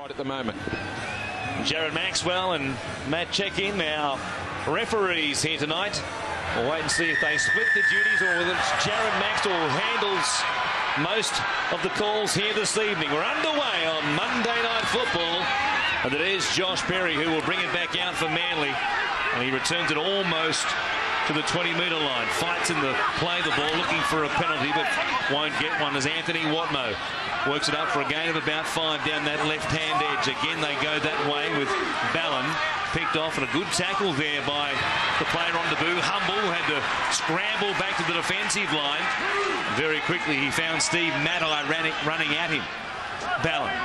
right at the moment. Jared Maxwell and Matt Check-in, our referees here tonight. We'll wait and see if they split the duties or whether it's Jared Maxwell who handles most of the calls here this evening. We're underway on Monday Night Football, and it is Josh Perry who will bring it back out for Manly, and he returns it almost to the 20-metre line. Fights in the play the ball, looking for a penalty, but won't get one as Anthony Watmo works it up for a gain of about 5 down that left-hand edge. Again, they go that way with Ballon picked off, and a good tackle there by the player on debut. Humble had to scramble back to the defensive line. Very quickly, he found Steve Matai running at him. Ballon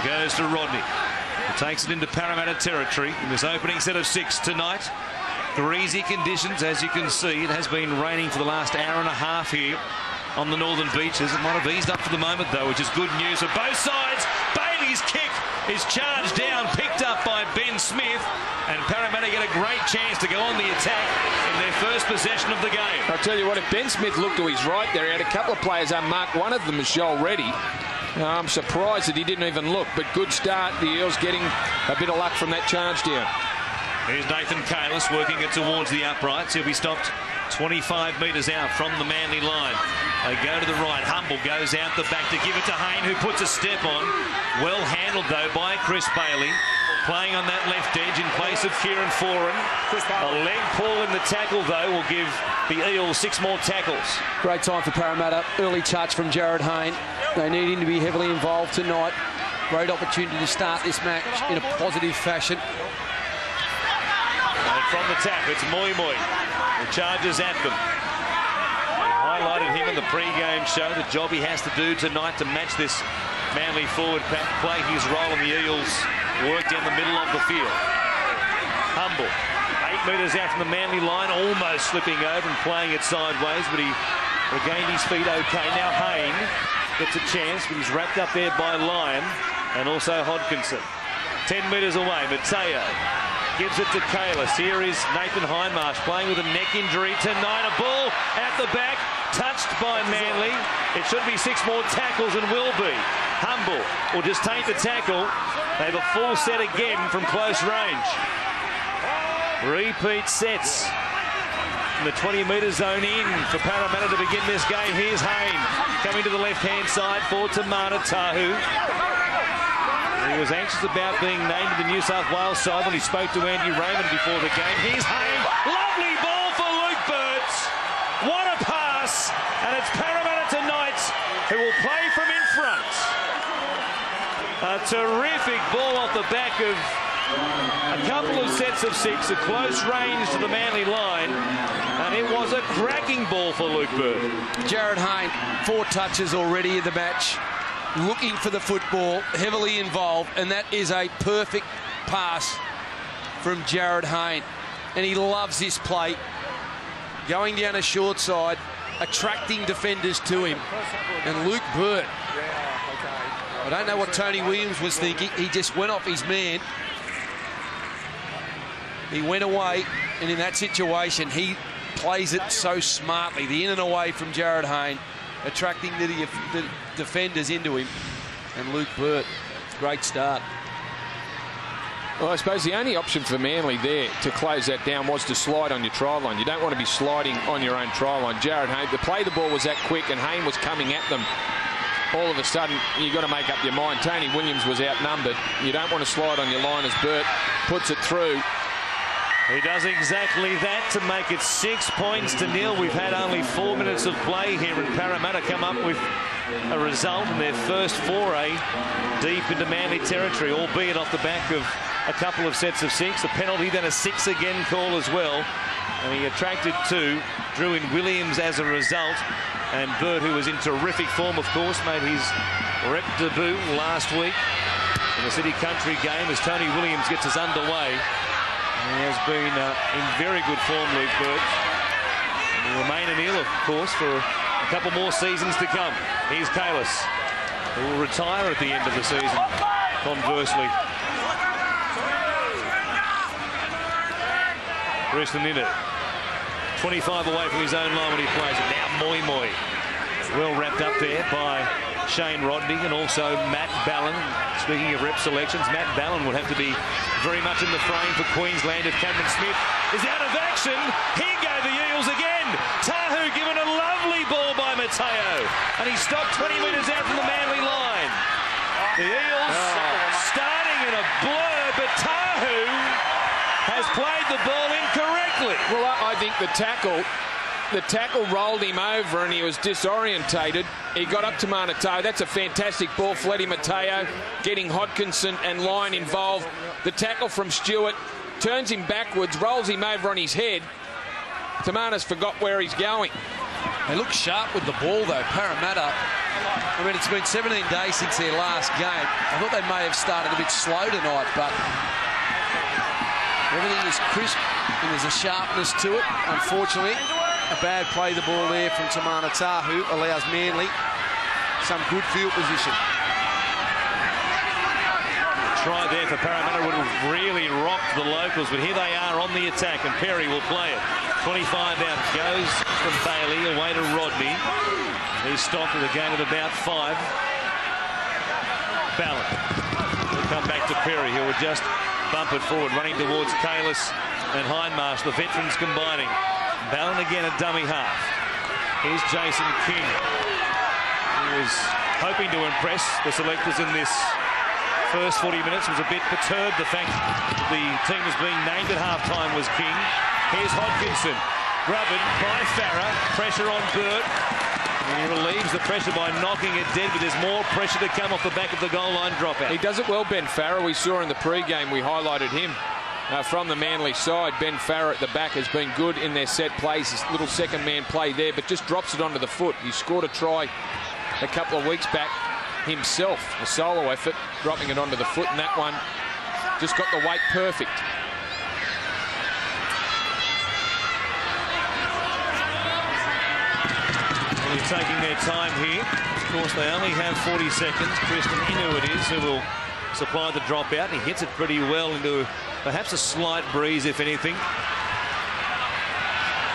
goes to Rodney. He takes it into Parramatta territory in this opening set of 6 tonight. Greasy conditions, as you can see. It has been raining for the last hour and a half here on the northern beaches. It might have eased up for the moment, though, which is good news for both sides. Bailey's kick is charged down, picked up by Ben Smith, and Parramatta get a great chance to go on the attack in their first possession of the game. I'll tell you what, if Ben Smith looked to his right there, he had a couple of players unmarked. One of them is Joel Reddy. I'm surprised that he didn't even look, but good start. The Eels getting a bit of luck from that charge down. Here's Nathan Kalis working it towards the uprights. He'll be stopped 25 metres out from the Manly line. They go to the right. Humble goes out the back to give it to Hayne, who puts a step on. Well handled, though, by Chris Bailey. Playing on that left edge in place of Kieran Foran. A leg pull in the tackle, though, will give the Eels 6 more tackles. Great time for Parramatta. Early touch from Jared Hayne. They need him to be heavily involved tonight. Great opportunity to start this match in a positive fashion. And from the tap, it's Moi Moi who charges at them. We highlighted him in the pre-game show, the job he has to do tonight to match this Manly forward pack, play his role in the Eels' work down the middle of the field. Humble, 8 metres out from the Manly line, almost slipping over and playing it sideways, but he regained his feet okay. Now Hayne gets a chance, but he's wrapped up there by Lyon and also Hodkinson. 10 metres away, Mateo gives it to Kalis. Here is Nathan Hindmarsh playing with a neck injury tonight. A ball at the back, touched by Manly. It should be 6 more tackles and will be. Humble will just take the tackle. They have a full set again from close range. Repeat sets in the 20-metre zone in for Parramatta to begin this game. Here's Hayne coming to the left-hand side for Tamana Tahu. He was anxious about being named to the New South Wales side when he spoke to Andy Raymond before the game. Here's Hayne. Lovely ball for Luke Burts. What a pass. And it's Parramatta tonight who will play from in front. A terrific ball off the back of a couple of sets of 6 at close range to the Manly line. And it was a cracking ball for Luke Burt. Jared Hayne, 4 touches already in the match. Looking for the football, heavily involved, and that is a perfect pass from Jared Hayne. And he loves this play. Going down a short side, attracting defenders to him. And Luke Burt, I don't know what Tony Williams was thinking. He just went off his man. He went away, and in that situation, he plays it so smartly. The in and away from Jared Hayne, attracting the defenders into him. And Luke Burt, great start. Well, I suppose the only option for Manly there to close that down was to slide on your try line. You don't want to be sliding on your own try line. Jared Hayne, the play the ball was that quick and Hayne was coming at them. All of a sudden, you've got to make up your mind. Tony Williams was outnumbered. You don't want to slide on your line as Burt puts it through. He does exactly that to make it 6 points to nil. We've had only 4 minutes of play here, and Parramatta come up with a result in their first foray deep into Manly territory, albeit off the back of a couple of sets of 6. A penalty, then a 6 again call as well. And he attracted 2, drew in Williams as a result. And Burt, who was in terrific form, of course, made his rep debut last week in the City Country game as Tony Williams gets us underway. He has been in very good form, Luke Burt. And will remain an Eel, of course, for a couple more seasons to come. Here's Kalis, who will retire at the end of the season, conversely. Briston in it. 25 away from his own line when he plays it. Now Moi Moi. Well wrapped up there by Shane Rodney and also Matt Ballin. Speaking of rep selections, Matt Ballin will have to be very much in the frame for Queensland if Cameron Smith is out of action. Here go the Eels again. Tahu given a lovely ball by Mateo, and he stopped 20 metres out from the Manly line. The Eels starting in a blur, but Tahu has played the ball incorrectly. Well, I think the tackle rolled him over and he was disorientated. He got up to Manatau. That's a fantastic ball. Fletty Mateo getting Hodkinson and Lyon involved. The tackle from Stewart turns him backwards, rolls him over on his head. Tamanas forgot where he's going. They look sharp with the ball, though, Parramatta. I mean, it's been 17 days since their last game. I thought they may have started a bit slow tonight, but everything is crisp and there's a sharpness to it. Unfortunately, a bad play the ball there from Tamana Tahu allows Manly some good field position. Try there for Parramatta would have really rocked the locals, but here they are on the attack, and Perry will play it. 25 out goes from Bailey away to Rodney. He's stopped with a gain of about 5. Ballin will come back to Perry, who will just bump it forward, running towards Kalis and Hindmarsh, the veterans combining. Ballin again a dummy half. Here's Jason King, who was hoping to impress the selectors in this first 40 minutes. Was a bit perturbed the fact the team was being named at half-time was King. Here's Hodkinson, grubbered by Farah, pressure on Burt. And he relieves the pressure by knocking it dead, but there's more pressure to come off the back of the goal line dropout. He does it well, Ben Farah. We saw in the pre-game, we highlighted him from the Manly side. Ben Farah at the back has been good in their set plays. This little second man play there, but just drops it onto the foot. He scored a try a couple of weeks back himself, a solo effort, dropping it onto the foot, and that one just got the weight perfect. They're taking their time here. Of course, they only have 40 seconds. Preston Inu it is who will supply the dropout. He hits it pretty well into perhaps a slight breeze, if anything.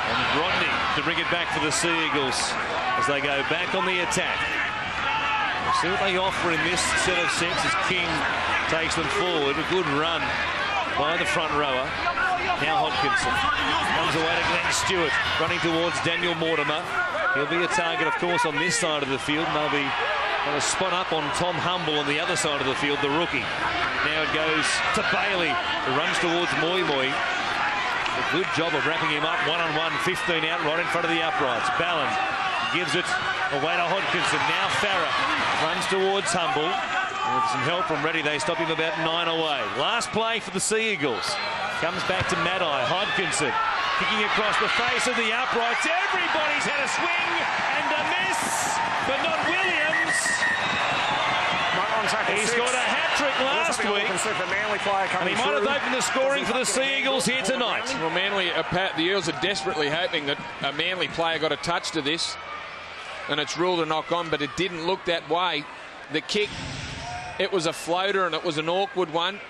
And Rodney to bring it back for the Sea Eagles as they go back on the attack. We'll see what they offer in this set of 6 as King takes them forward. A good run by the front rower. Now Hodkinson comes away to Glenn Stewart, running towards Daniel Mortimer. He'll be a target, of course, on this side of the field, and they'll be going to spot up on Tom Humble on the other side of the field, the rookie. Now it goes to Bailey, who runs towards Moi Moi. A good job of wrapping him up, one-on-one, 15 out, right in front of the uprights. Ballin gives it away to Hodkinson. Now Farah runs towards Humble. With some help from Reddy, they stop him about 9 away. Last play for the Sea Eagles. Comes back to Maddai. Hodkinson kicking across the face of the uprights. Everybody's had a swing and a miss, but not Williams. He scored a hat-trick last week, and he might have opened the scoring for the Sea Eagles here tonight. Well, Manly, the Eels are desperately hoping that a Manly player got a touch to this, and it's ruled a knock-on, but it didn't look that way. The kick, it was a floater, and it was an awkward one.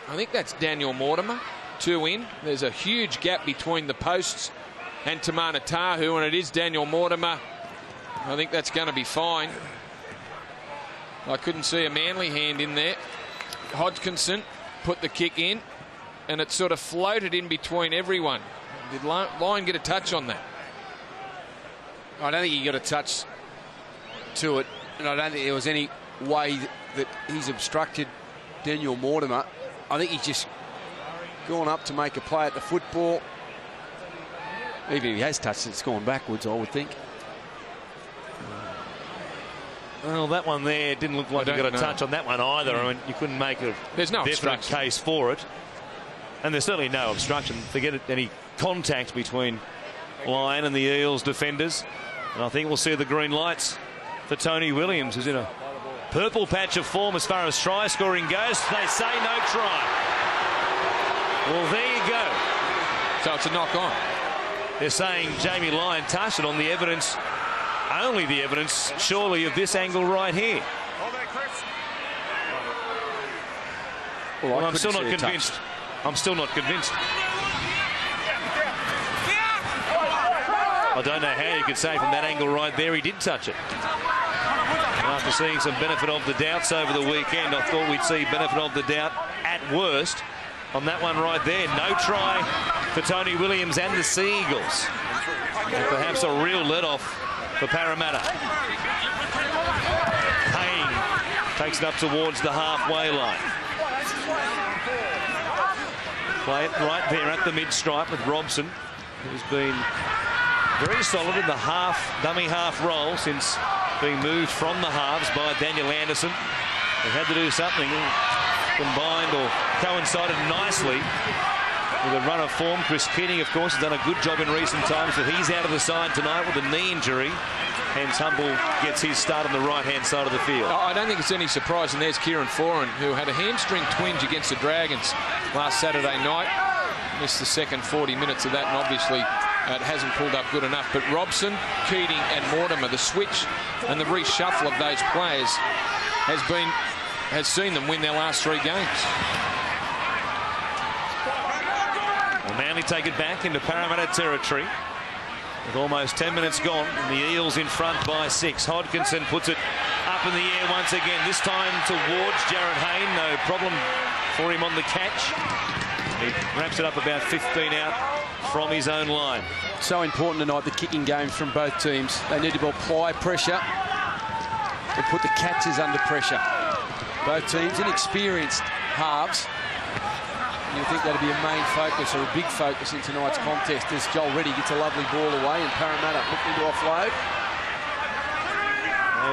I think that's Daniel Mortimer, 2 in. There's a huge gap between the posts and Tamana Tahu, and it is Daniel Mortimer. I think that's going to be fine. I couldn't see a Manly hand in there. Hodkinson put the kick in, and it sort of floated in between everyone. Did Lyon get a touch on that? I don't think he got a touch to it, and I don't think there was any way that he's obstructed Daniel Mortimer. I think he's just gone up to make a play at the football. Even if he has touched it, it's gone backwards, I would think. Well, that one there didn't look like you got a touch on that one either. I mean, you couldn't make a definite case for it. And there's certainly no obstruction. Forget any contact between Lyon and the Eels defenders. And I think we'll see the green lights for Tony Williams, who's in a purple patch of form as far as try scoring goes. They say no try. Well, there you go. So it's a knock-on. They're saying Jamie Lyon touched it on the evidence, only the evidence, surely, of this angle right here. Well, I'm still not convinced. I'm still not convinced. I don't know how you could say from that angle right there he did touch it. After seeing some benefit of the doubts over the weekend, I thought we'd see benefit of the doubt at worst on that one right there. No try for Tony Williams and the Sea Eagles. And perhaps a real let-off for Parramatta. Hayne takes it up towards the halfway line. Play it right there at the mid-stripe with Robson, who's been very solid in the dummy half role since being moved from the halves by Daniel Anderson. They had to do something, combined or coincided nicely with a run of form. Chris Keating, of course, has done a good job in recent times, but he's out of the side tonight with a knee injury. Hence, Humble gets his start on the right-hand side of the field. I don't think it's any surprise, and there's Kieran Foran, who had a hamstring twinge against the Dragons last Saturday night. Missed the second 40 minutes of that, and obviously it hasn't pulled up good enough. But Robson, Keating and Mortimer, the switch and the reshuffle of those players has seen them win their last 3 games. Well, Manly take it back into Parramatta territory with almost 10 minutes gone, and the Eels in front by 6. Hodkinson puts it up in the air once again, this time towards Jared Hayne. No problem for him on the catch. He wraps it up about 15 out from his own line. So important tonight, the kicking games from both teams. They need to apply pressure and put the catchers under pressure. Both teams inexperienced halves. And you think that'd be a main focus or a big focus in tonight's contest as Joel Reddy gets a lovely ball away and Parramatta looking to offload.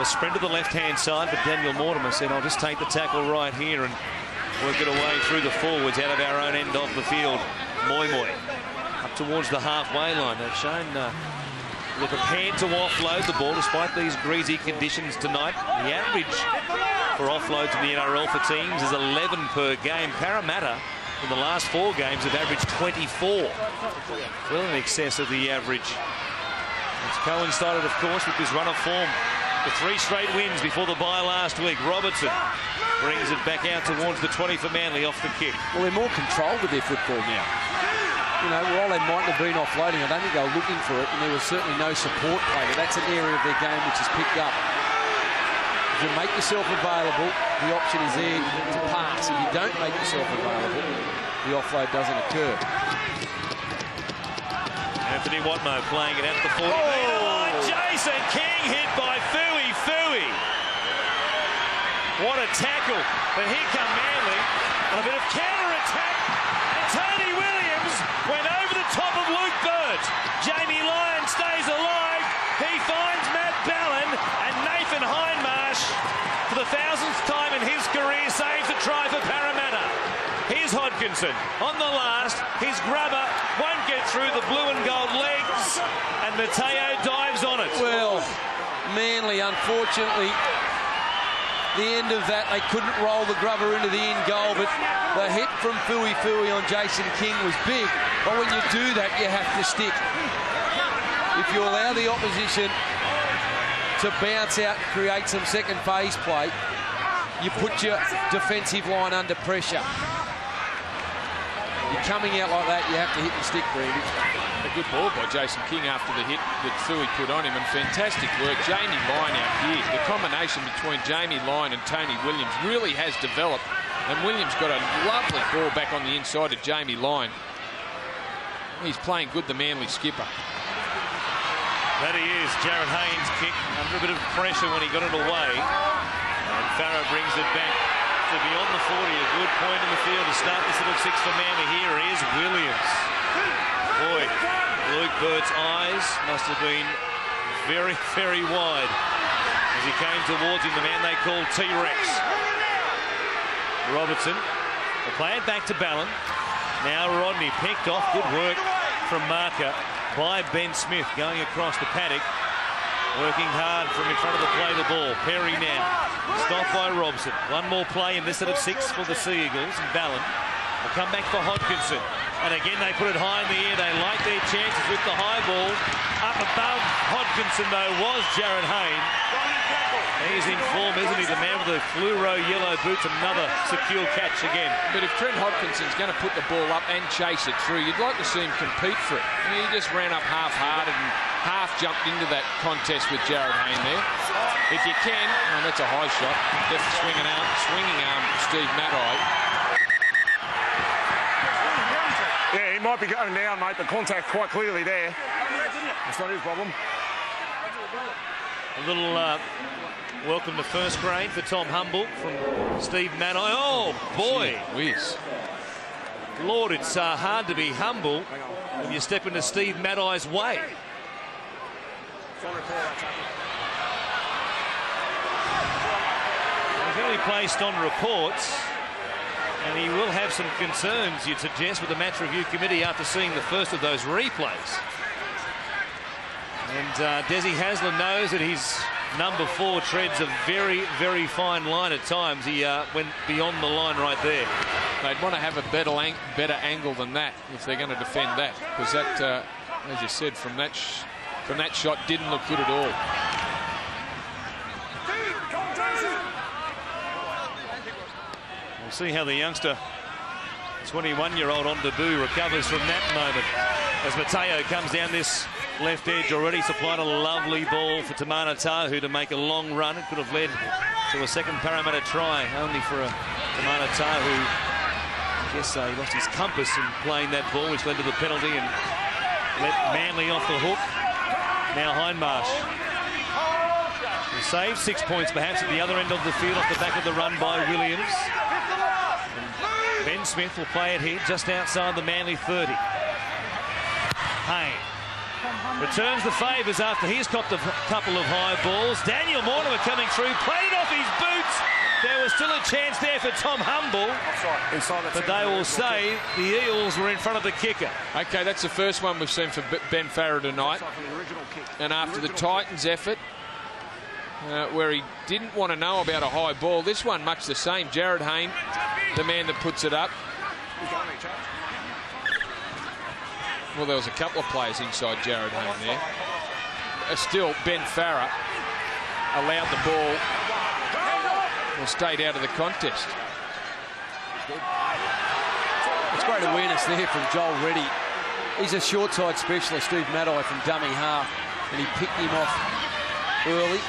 A sprint to the left-hand side, but Daniel Mortimer said, I'll just take the tackle right here and work it away through the forwards out of our own end of the field. Moi up towards the halfway line. They've shown they're prepared to offload the ball despite these greasy conditions tonight. The average for offloads in the NRL for teams is 11 per game. Parramatta in the last 4 games have averaged 24. Well in excess of the average. It's coincided, of course, with this run of form. The 3 straight wins before the bye last week. Robertson brings it back out towards the 20 for Manly off the kick. Well, they're more controlled with their football now. You know, while they mightn't have been offloading, I don't think they were looking for it, and there was certainly no support play. But that's an area of their game which is picked up. If you make yourself available, the option is there to pass. If you don't make yourself available, the offload doesn't occur. Anthony Watmough playing it at the 40-metre line. Jason King hit by Fui. What a tackle. But here come Manly on a bit of counter-attack. And Tony Williams went over the top of Luke Burt. Jamie Lyon stays alive. He finds Matt Ballin, and Nathan Hindmarsh, for the 1000th time in his career, saves a try for Parramatta. Here's Hodkinson on the last. His grubber won't get through the blue and gold legs, and Mateo dives on it. Well, Manly, unfortunately, the end of that, they couldn't roll the grubber into the in goal, but the hit from Fui on Jason King was big. But when you do that, you have to stick. If you allow the opposition to bounce out and create some second phase play, you put your defensive line under pressure. You're coming out like that, you have to hit the stick, Brandon. A good ball by Jason King after the hit that Fui put on him, and fantastic work. Jamie Lyon out here. The combination between Jamie Lyon and Tony Williams really has developed, and Williams got a lovely ball back on the inside of Jamie Lyon. He's playing good, the Manly skipper. That he is. Jared Hayne's kick under a bit of pressure when he got it away, and Farah brings it back to beyond the 40. A good point in the field to start this little 6 for Manly. Here is Williams. Boy, Luke Burt's eyes must have been very, very wide as he came towards him, the man they call T-Rex. Robertson will play it back to Ballin. Now Rodney picked off. Good work from marker by Ben Smith going across the paddock. Working hard from in front of the play the ball. Perry now. Stopped by Robson. One more play in this set of 6 for the Sea Eagles. And Ballin will come back for Hodkinson. And again, they put it high in the air. They like their chances with the high ball. Up above Hodkinson, though, was Jared Hayne. He's in form, isn't he? The man with the fluoro yellow boots. Another secure catch again. But if Trent Hodkinson's going to put the ball up and chase it through, you'd like to see him compete for it. He just ran up half-hearted and half jumped into that contest with Jared Hayne there. if you can. Oh, that's a high shot. Just swinging arm, Steve Maddai. Yeah, he might be going down, mate. The contact quite clearly there. It's not his problem. A little welcome to first grade for Tom Humble from Steve Maddai. Oh, boy. Whiz. Lord, it's hard to be humble when you step into Steve Maddai's way. He's going to be placed on reports, and he will have some concerns, you'd suggest, with the match review committee after seeing the first of those replays. And Desi Hasler knows that his number 4 treads a very, very fine line at times. He went beyond the line right there. They'd want to have a better angle than that if they're going to defend that, because that, as you said, from that shot didn't look good at all. We'll see how the youngster, 21-year-old on debut, recovers from that moment as Mateo comes down this left edge. Already supplied a lovely ball for Tamana Tahu to make a long run. It could have led to a second Parramatta try, only for a Tamana Tahu. I guess he lost his compass in playing that ball, which led to the penalty and let Manly off the hook. Now Hindmarsh, who saved 6 points perhaps at the other end of the field off the back of the run by Williams. And Ben Smith will play it here just outside the Manly 30. Hayne returns the favours after he's copped a couple of high balls. Daniel Mortimer coming through, played it off his boots. There was still a chance there for Tom Humble, but they will say the Eels were in front of the kicker. Okay, that's the first one we've seen for Ben Farah tonight. And after the Titans' effort, where he didn't want to know about a high ball, this one much the same. Jared Hayne, the man that puts it up. Well, there was a couple of players inside Jared Hayne there. Still, Ben Farah allowed the ball, or stayed out of the contest. It's great awareness there from Joel Reddy. He's a short side specialist, Steve Maddai, from dummy half, and he picked him off early.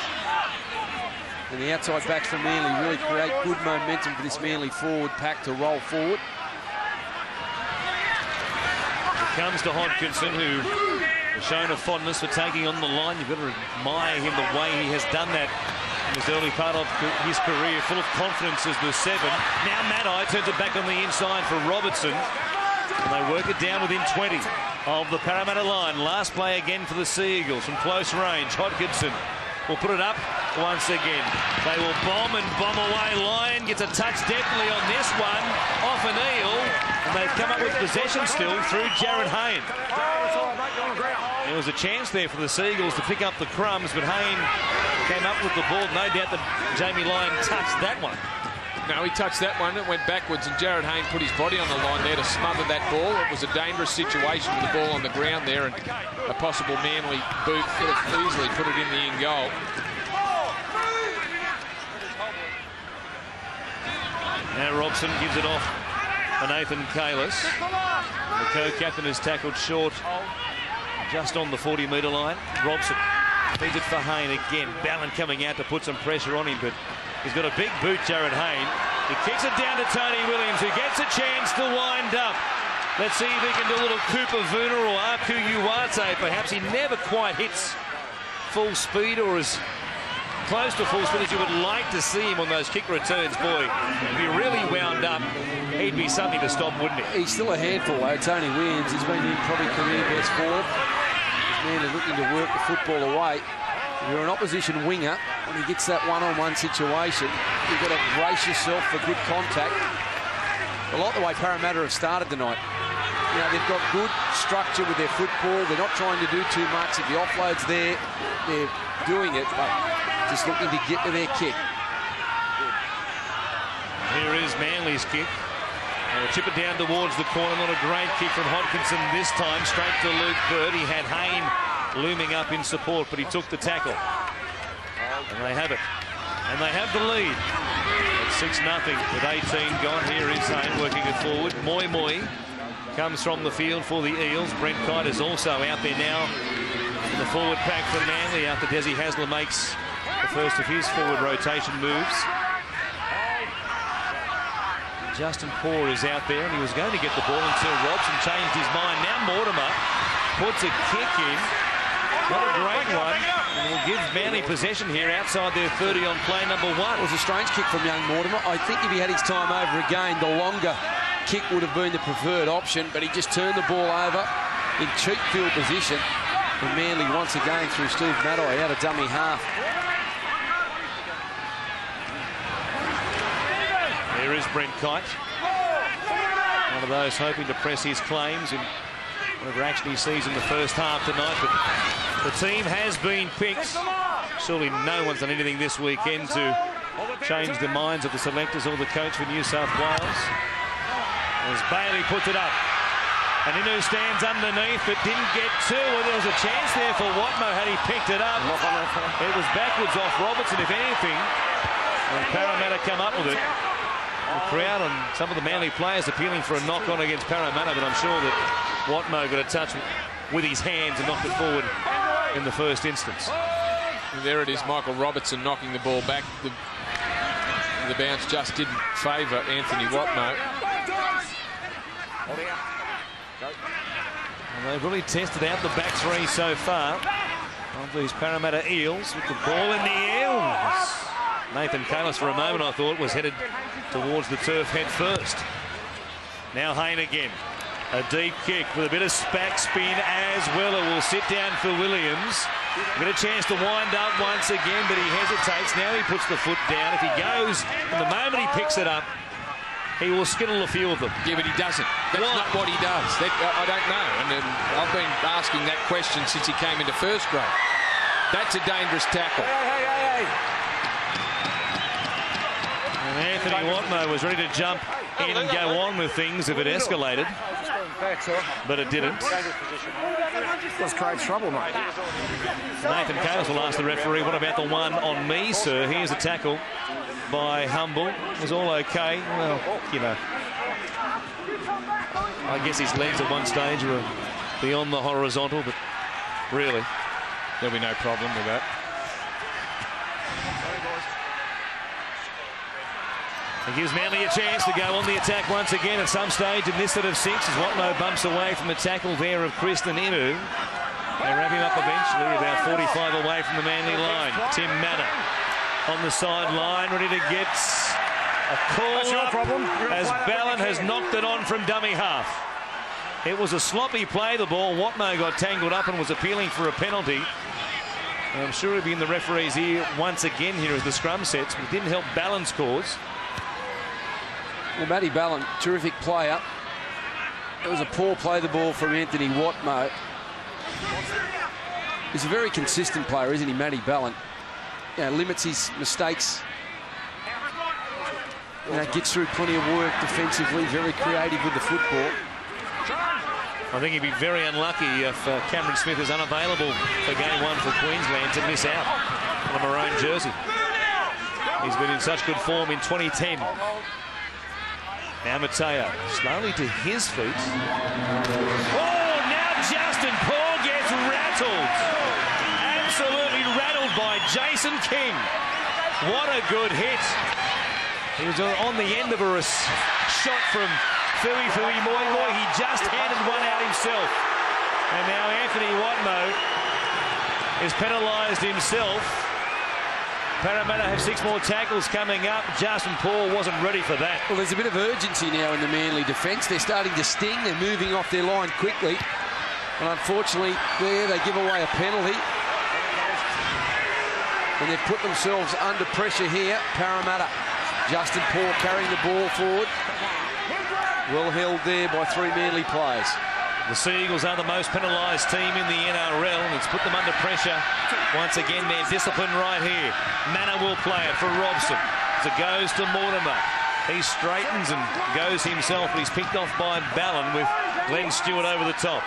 And the outside backs from Manly really create good momentum for this Manly forward pack to roll forward. Comes to Hodkinson, who has shown a fondness for taking on the line. You've got to admire him the way he has done that in his early part of his career, full of confidence as the 7. Now Maddai turns it back on the inside for Robertson, and they work it down within 20 of the Parramatta line. Last play again for the Sea Eagles from close range. Hodkinson will put it up once again. They will bomb and bomb away. Lyon gets a touch definitely on this one off an Eel, and they've come up with possession still through Jared Hayne. There was a chance there for the Seagulls to pick up the crumbs, but Hayne came up with the ball. No doubt that Jamie Lyon touched that one. No, he touched that one. It went backwards, and Jared Hayne put his body on the line there to smother that ball. It was a dangerous situation with the ball on the ground there, and a possible Manly boot could have easily put it in the in goal. Now Robson gives it off to Nathan Kalis. The co-captain is tackled short just on the 40-metre line. Robson feeds it for Hayne again. Ballon coming out to put some pressure on him, but he's got a big boot, Jared Hayne. He kicks it down to Tony Williams, who gets a chance to wind up. Let's see if he can do a little Cooper Vuna or Aku Uwate. Perhaps he never quite hits full speed or as close to full speed as you would like to see him on those kick returns. Boy, if he really wound up, he'd be something to stop, wouldn't he? He's still a handful, though. Tony Williams, he's been in probably career best form. This man is looking to work the football away. If you're an opposition winger, when he gets that one-on-one situation, you've got to brace yourself for good contact. I like the way Parramatta have started tonight. You know, they've got good structure with their football. They're not trying to do too much. If the offload's there, they're doing it, but just looking to get to their kick. Here is Manly's kick. They'll chip it down towards the corner. Not a great kick from Hodkinson this time. Straight to Luke Bird. He had Hayne looming up in support, but he took the tackle. And they have it. And they have the lead. It's 6-0 with 18 gone. Here is Hayne working it forward. Moi comes from the field for the Eels. Brent Kite is also out there now in the forward pack for Manly after Desi Hasler makes the first of his forward rotation moves. Justin Paul is out there, and he was going to get the ball until Robson changed his mind. Now Mortimer puts a kick in. Not a great one. And will give Manly possession here outside their 30 on play number 1. It was a strange kick from young Mortimer. I think if he had his time over again, the longer kick would have been the preferred option, but he just turned the ball over in cheap field position. And Manly once again through Steve Maddai out of dummy half. There is Brent Kite. One of those hoping to press his claims in whatever action he sees in the first half tonight. But the team has been picked. Surely no one's done anything this weekend to change the minds of the selectors or the coach for New South Wales. As Bailey puts it up. And Inu stands underneath but didn't get to. Well, there was a chance there for Watmo had he picked it up. It was backwards off Robertson, if anything. And Parramatta come up with it. The crowd and some of the Manly players appealing for a knock-on against Parramatta, but I'm sure that Watmo got a touch with his hands and knocked it forward in the first instance. And there it is, Michael Robertson knocking the ball back. The bounce just didn't favour Anthony Watmo. And they've really tested out the back three so far of these Parramatta Eels with the ball in the air. Nathan Kalis for a moment I thought was headed towards the turf head first. Now Hayne again. A deep kick with a bit of back spin as Weller will sit down for Williams. Get a chance to wind up once again, but he hesitates. Now he puts the foot down. If he goes, and the moment he picks it up, he will skittle a few of them. Yeah, but he doesn't. That's not what he does. I don't know. And I've been asking that question since he came into first grade. That's a dangerous tackle. And Anthony Watmo was ready to jump in and go on with things if it escalated. But it didn't. That's great trouble, mate. Nathan Kalis will ask the referee, what about the one on me, sir? Here's a tackle by Humble. It was all okay. Well, you know, I guess his legs at one stage were beyond the horizontal, but really, there'll be no problem with that. It gives Manly a chance to go on the attack once again at some stage in this set of 6 as Watmo bumps away from the tackle there of Kristen Inu. They wrap him up eventually about 45 away from the Manly line. Tim Manor on the sideline, ready to get a call up as Ballon has knocked it on from dummy half. It was a sloppy play, the ball. Watmo got tangled up and was appealing for a penalty. And I'm sure he'll be in the referee's ear once again here as the scrum sets, but it didn't help Ballon's cause. Well, Matty Ballon, terrific player. It was a poor play the ball from Anthony Watmo. He's a very consistent player, isn't he, Matty Ballon? You know, limits his mistakes. You know, gets through plenty of work defensively, very creative with the football. I think he'd be very unlucky if Cameron Smith is unavailable for game 1 for Queensland to miss out on a maroon jersey. He's been in such good form in 2010. Now Mateo slowly to his feet. Oh, now Justin Paul gets rattled. Absolutely rattled by Jason King. What a good hit. He was on the end of a shot from Fui Moi Moi. He just handed one out himself. And now Anthony Watmo is penalised himself. Parramatta have 6 more tackles coming up. Justin Paul wasn't ready for that. Well, there's a bit of urgency now in the Manly defence. They're starting to sting. They're moving off their line quickly. And unfortunately, there they give away a penalty. And they've put themselves under pressure here. Parramatta. Justin Paul carrying the ball forward. Well held there by 3 Manly players. The Seagulls are the most penalised team in the NRL, and it's put them under pressure. Once again, their discipline right here. Manor will play it for Robson. As it goes to Mortimer. He straightens and goes himself, but he's picked off by Ballon with Glenn Stewart over the top.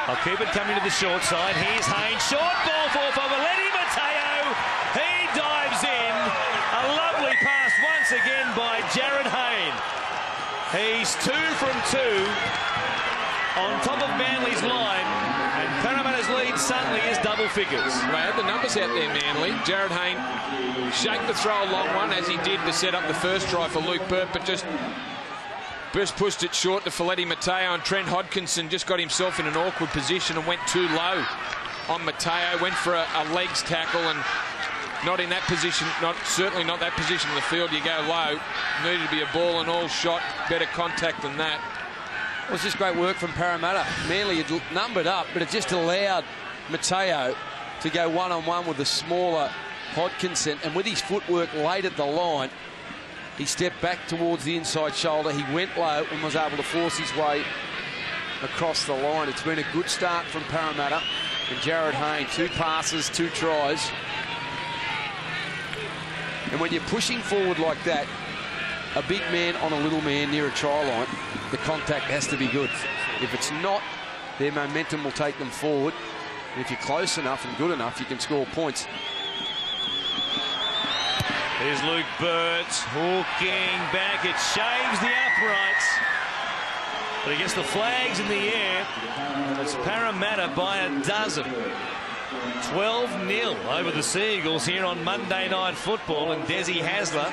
I'll keep it coming to the short side. Here's Hayne. Short ball for Valenti Mateo. He dives in. A lovely pass once again by Jared Hayne. He's 2 from 2. on top of Manly's line, and Parramatta's lead suddenly is double figures. They had the numbers out there, Manly. Jared Hayne shaped the throw a long one, as he did to set up the first try for Luke Burt, but just pushed it short to Feleti Mateo, and Trent Hodkinson just got himself in an awkward position and went too low on Mateo, went for a legs tackle, and not in that position, certainly not that position in the field. You go low, needed to be a ball and all shot, better contact than that. It was just great work from Parramatta. Manly had numbered up, but it just allowed Mateo to go one-on-one with the smaller Hodkinson, and with his footwork late at the line, he stepped back towards the inside shoulder. He went low and was able to force his way across the line. It's been a good start from Parramatta. And Jared Hayne, 2 passes, 2 tries. And when you're pushing forward like that, a big man on a little man near a try line, the contact has to be good. If it's not, their momentum will take them forward. And if you're close enough and good enough, you can score points. Here's Luke Burt hooking back. It shaves the uprights, but he gets the flags in the air. It's Parramatta by a dozen. 12-0 over the Seagulls here on Monday Night Football, and Desi Hasler,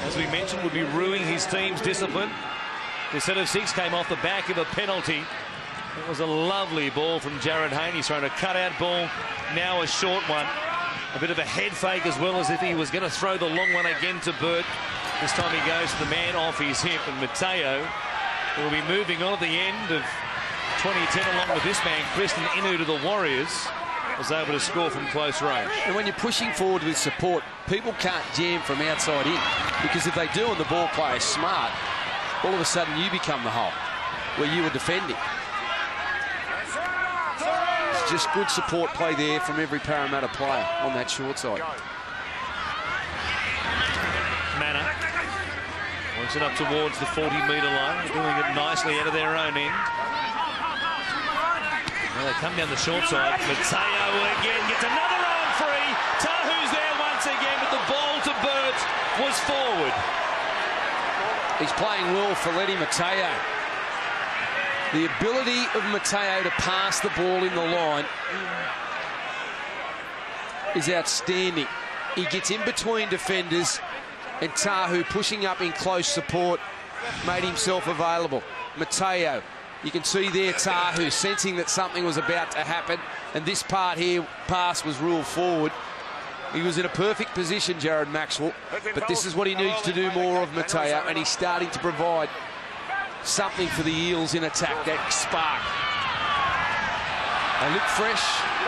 as we mentioned, would be ruining his team's discipline. The set of 6 came off the back of a penalty. It was a lovely ball from Jared Hayne. He's throwing a cutout ball, now a short one. A bit of a head fake, as well as if he was going to throw the long one again to Burt. This time he goes to the man off his hip, and Mateo will be moving on at the end of 2010 along with this man, Kristen Inu, to the Warriors. Was able to score from close range. And when you're pushing forward with support, people can't jam from outside in, because if they do and the ball player is smart, all of a sudden you become the hole where you were defending. It's just good support play there from every Parramatta player on that short side. Manor wants it up towards the 40-metre line. They're doing it nicely out of their own end. Well, they come down the short side. Mateo again gets another on free. Tahu's there once again, but the ball to Burt was forward. He's playing well for Feleti Mateo. The ability of Mateo to pass the ball in the line is outstanding. He gets in between defenders, and Tahu, pushing up in close support, made himself available. Mateo, you can see there Tahu sensing that something was about to happen, and this part here, pass was ruled forward. He was in a perfect position, Jared Maxwell, but this is what he needs to do more of, Mateo, and he's starting to provide something for the Eels in attack, that spark. They look fresh,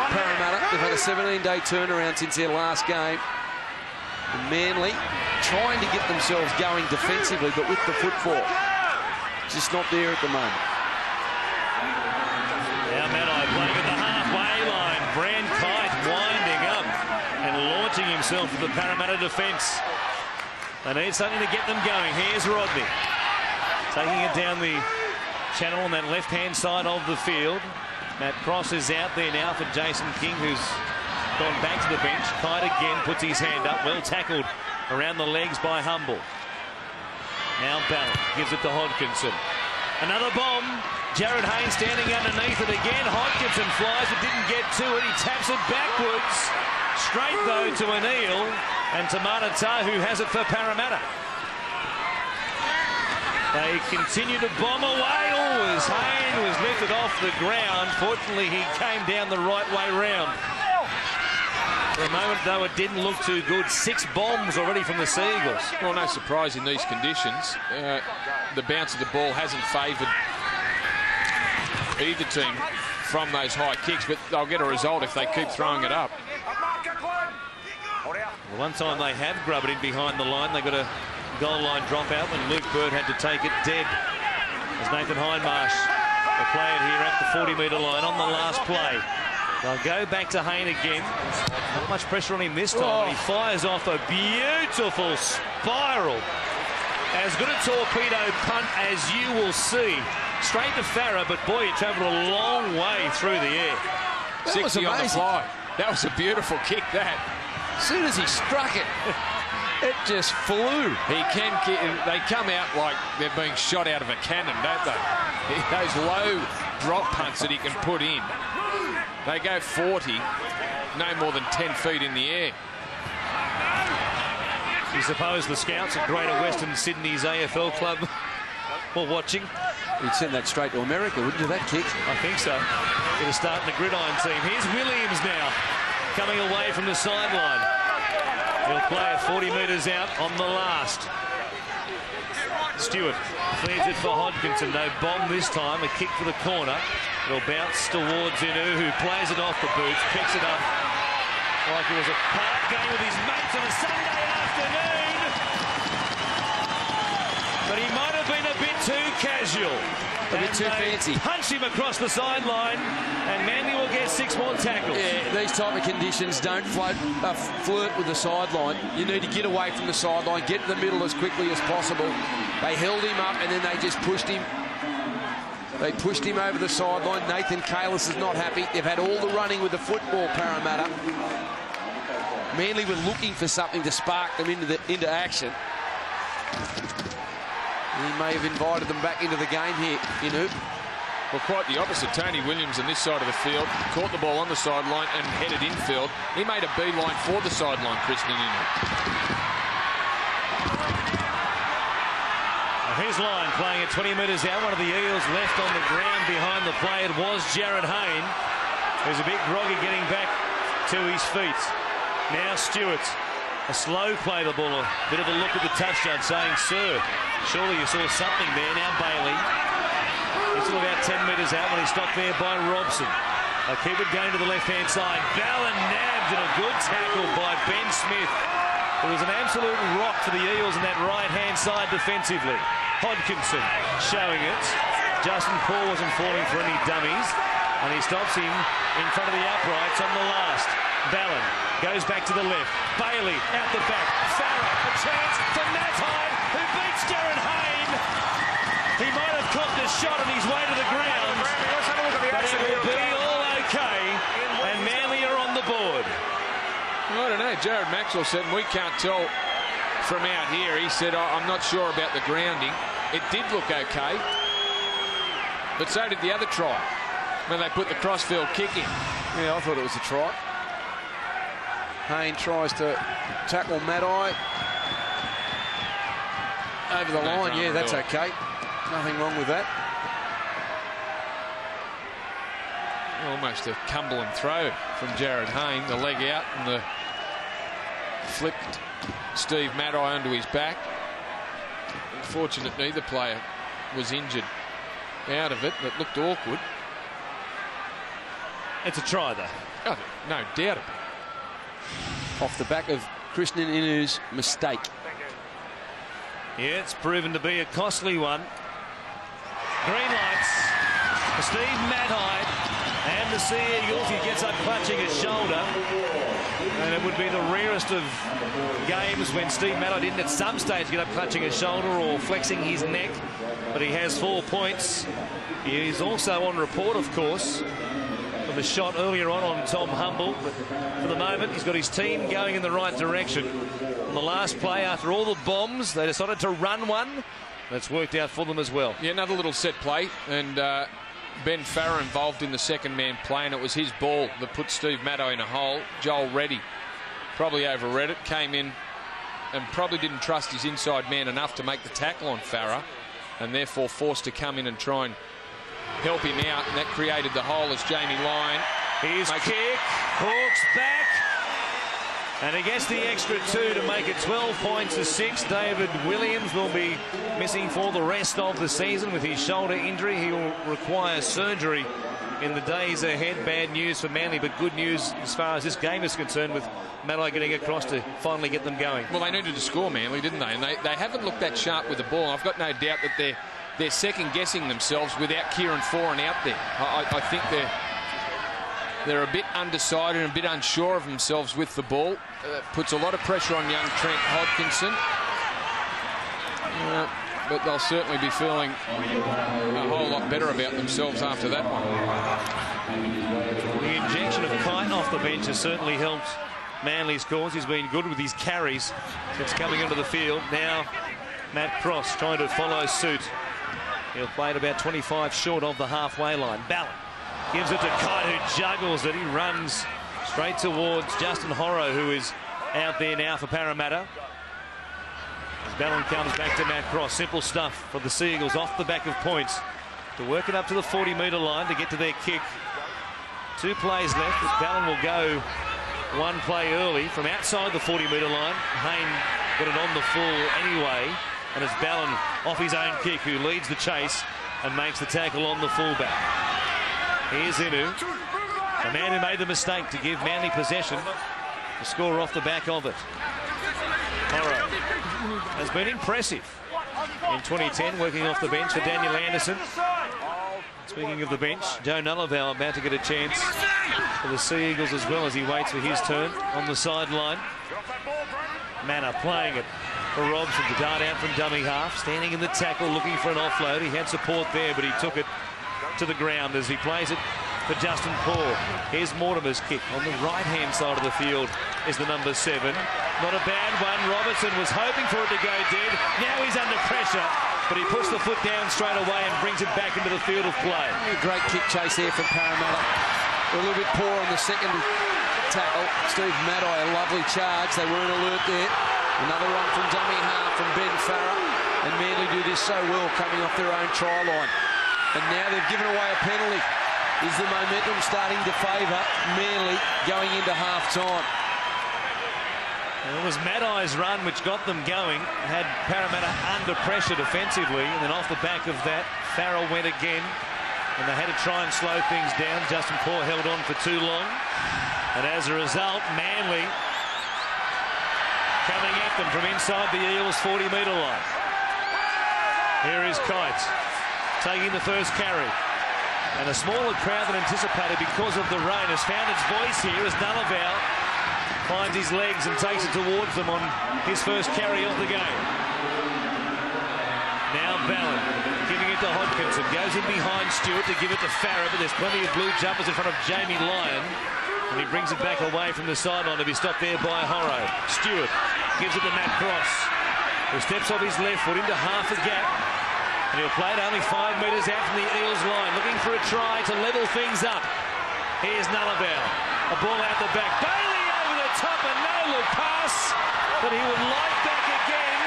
Parramatta. They've had a 17-day turnaround since their last game. And Manly trying to get themselves going defensively, but with the football, just not there at the moment. Now Maddai playing at the halfway line. Brand Kite winding up and launching himself to the Parramatta defence. They need something to get them going. Here's Rodney, taking it down the channel on that left-hand side of the field. Matt Cross is out there now for Jason King, who's gone back to the bench. Kite again puts his hand up. Well tackled around the legs by Humble. Now Ballard gives it to Hodkinson. Another bomb. Jared Hayne standing underneath it again. Hodkinson flies, but didn't get to it. He taps it backwards. Straight, though, to an Eel. And Tamata Tahu has it for Parramatta. They continue to bomb away. Oh, as Hayne was lifted off the ground. Fortunately, he came down the right way round. For a moment, though, it didn't look too good. 6 bombs already from the Seagulls. Well, no surprise in these conditions. The bounce of the ball hasn't favoured either team from those high kicks, but they'll get a result if they keep throwing it up. Well, one time they have grubbed in behind the line. They got a goal line dropout when Luke Burt had to take it dead. As Nathan Hindmarsh will play it here at the 40-metre line on the last play. They'll go back to Hayne again. Not much pressure on him this time. He fires off a beautiful spiral. As good a torpedo punt as you will see. Straight to Farah, but boy, it travelled a long way through the air. 60 on the fly. That was a beautiful kick, that. As soon as he struck it, It just flew. He can get, they come out like they're being shot out of a cannon, don't they? Those low drop punts that he can put in. They go 40, no more than 10 feet in the air. You suppose the scouts at Greater Western Sydney's AFL club were watching? You'd send that straight to America, wouldn't you, that kick? I think so. Going to start in the gridiron team. Here's Williams now, coming away from the sideline. He'll play it 40 metres out on the last. Stewart clears it for Hodkinson. No bomb this time. A kick for the corner. It'll bounce towards Inu, who plays it off the boots, picks it up like it was a park game with his mates on a Sunday afternoon. But he might have been a bit too casual. A bit too fancy. Punch him across the sideline, and Manly will get 6 more tackles. Yeah, these type of conditions don't flirt with the sideline. You need to get away from the sideline, get to the middle as quickly as possible. They held him up and then they just pushed him. They pushed him over the sideline. Nathan Kalis is not happy. They've had all the running with the football, Parramatta. Manly were looking for something to spark them into action. He may have invited them back into the game here, Inu. Well, quite the opposite. Tony Williams on this side of the field caught the ball on the sideline and headed infield. He made a beeline for the sideline, Kristen Inu. His line playing at 20 metres out. One of the Eels left on the ground behind the play. It was Jared Hayne, who's a bit groggy getting back to his feet. Now Stewart. A slow play the ball. A bit of a look at the touch judge saying, sir, surely you saw something there. Now Bailey. He's still about 10 metres out when he's stopped there by Robson. They'll keep it going to the left-hand side. Ballin nabbed and a good tackle by Ben Smith. It was an absolute rock for the Eels on that right-hand side defensively. Hodkinson showing it. Justin Paul wasn't falling for any dummies. And he stops him in front of the uprights on the last. Ballin goes back to the left. Bailey out the back. Farah, a chance for Natai, who beats Jared Hayne. He might have copped a shot on his way to the ground. But it will be all okay. And Manly are on the board. I don't know. Jared Maxwell said, we can't tell from out here. He said, I'm not sure about the grounding. It did look okay. But so did the other try when they put the crossfield kick in. Yeah, I thought it was a try. Hayne tries to tackle Maddai over the line. Yeah, that's okay. Nothing wrong with that. Almost a Cumberland throw from Jared Hayne. The leg out and the flipped Steve Maddai onto his back. Unfortunate neither player was injured out of it, but looked awkward. It's a try, though. Oh, no doubt about it. Off the back of Kristen Inu's mistake. Yeah, it's proven to be a costly one. Green lights for Steve Maddai and the Sea Eagles. He gets up clutching his shoulder. And it would be the rarest of games when Steve Maddai didn't at some stage get up clutching his shoulder or flexing his neck. But he has 4 points. He's also on report, of course, for the shot earlier on Tom Humble. But for the moment, he's got his team going in the right direction. On the last play, after all the bombs, they decided to run one. That's worked out for them as well. Yeah, another little set play. And Ben Farah involved in the second man play, and it was his ball that put Steve Maddai in a hole. Joel Reddy probably overread it, came in and probably didn't trust his inside man enough to make the tackle on Farah, and therefore forced to come in and try and help him out, and that created the hole as Jamie Lyon. His kick, Hawks back, and he gets the extra 2 to make it 12 points to 6. David Williams will be missing for the rest of the season with his shoulder injury. He will require surgery in the days ahead. Bad news for Manly, but good news as far as this game is concerned, with Maddai getting across to finally get them going. Well, they needed to score, Manly, didn't they? And they haven't looked that sharp with the ball. I've got no doubt that they're second-guessing themselves without Kieran Foran out there. I think they're a bit undecided and a bit unsure of themselves with the ball. Puts a lot of pressure on young Trent Hodkinson. But they'll certainly be feeling a whole lot better about themselves after that one. The injection of Kite off the bench has certainly helped Manly's cause. He's been good with his carries since coming into the field. Now Matt Cross trying to follow suit. He'll play it about 25 short of the halfway line. Ballon gives it to Kite, who juggles it. He runs straight towards Justin Horrow, who is out there now for Parramatta. As Ballon comes back to Matt Cross. Simple stuff for the Seagulls off the back of points to work it up to the 40-metre line to get to their kick. 2 plays left as Ballon will go one play early from outside the 40-metre line. Hayne got it on the full anyway, and it's Ballon off his own kick who leads the chase and makes the tackle on the fullback. Here's Inu, the man who made the mistake to give Manly possession, to score off the back of it. Horrow has been impressive in 2010, working off the bench for Daniel Anderson. Speaking of the bench, Joe Nullavow about to get a chance for the Sea Eagles as well as he waits for his turn on the sideline. Manor playing it for Robson to dart out from dummy half, standing in the tackle looking for an offload. He had support there, but he took it to the ground as he plays it for Justin Paul. Here's Mortimer's kick on the right-hand side of the field is the number 7. Not a bad one. Robertson was hoping for it to go dead. Now he's under pressure, but he puts the foot down straight away and brings it back into the field of play. A great kick chase there from Parramatta. A little bit poor on the second tackle. Steve Maddai, a lovely charge. They weren't alert there. Another one from dummy half from Ben Farah. And Manly do this so well coming off their own try line. And now they've given away a penalty. Is the momentum starting to favour Manly going into half-time? It was Maddai's run which got them going, had Parramatta under pressure defensively, and then off the back of that, Farrell went again, and they had to try and slow things down. Justin Paul held on for too long, and as a result, Manly coming at them from inside the Eels 40-metre line. Here is Kite taking the first carry. And a smaller crowd than anticipated because of the rain has found its voice here as Nullavow finds his legs and takes it towards them on his first carry of the game. Now Ballon giving it to Hodkinson. Goes in behind Stewart to give it to Farah, but there's plenty of blue jumpers in front of Jamie Lyon. And he brings it back away from the sideline to be stopped there by Horrow. Stewart gives it to Matt Cross, who steps off his left foot into half a gap. And he'll play it only 5 metres out from the Eels line, looking for a try to level things up. Here's Nullavow. A ball out the back. Bailey over the top, a no-look pass, but he would light back again.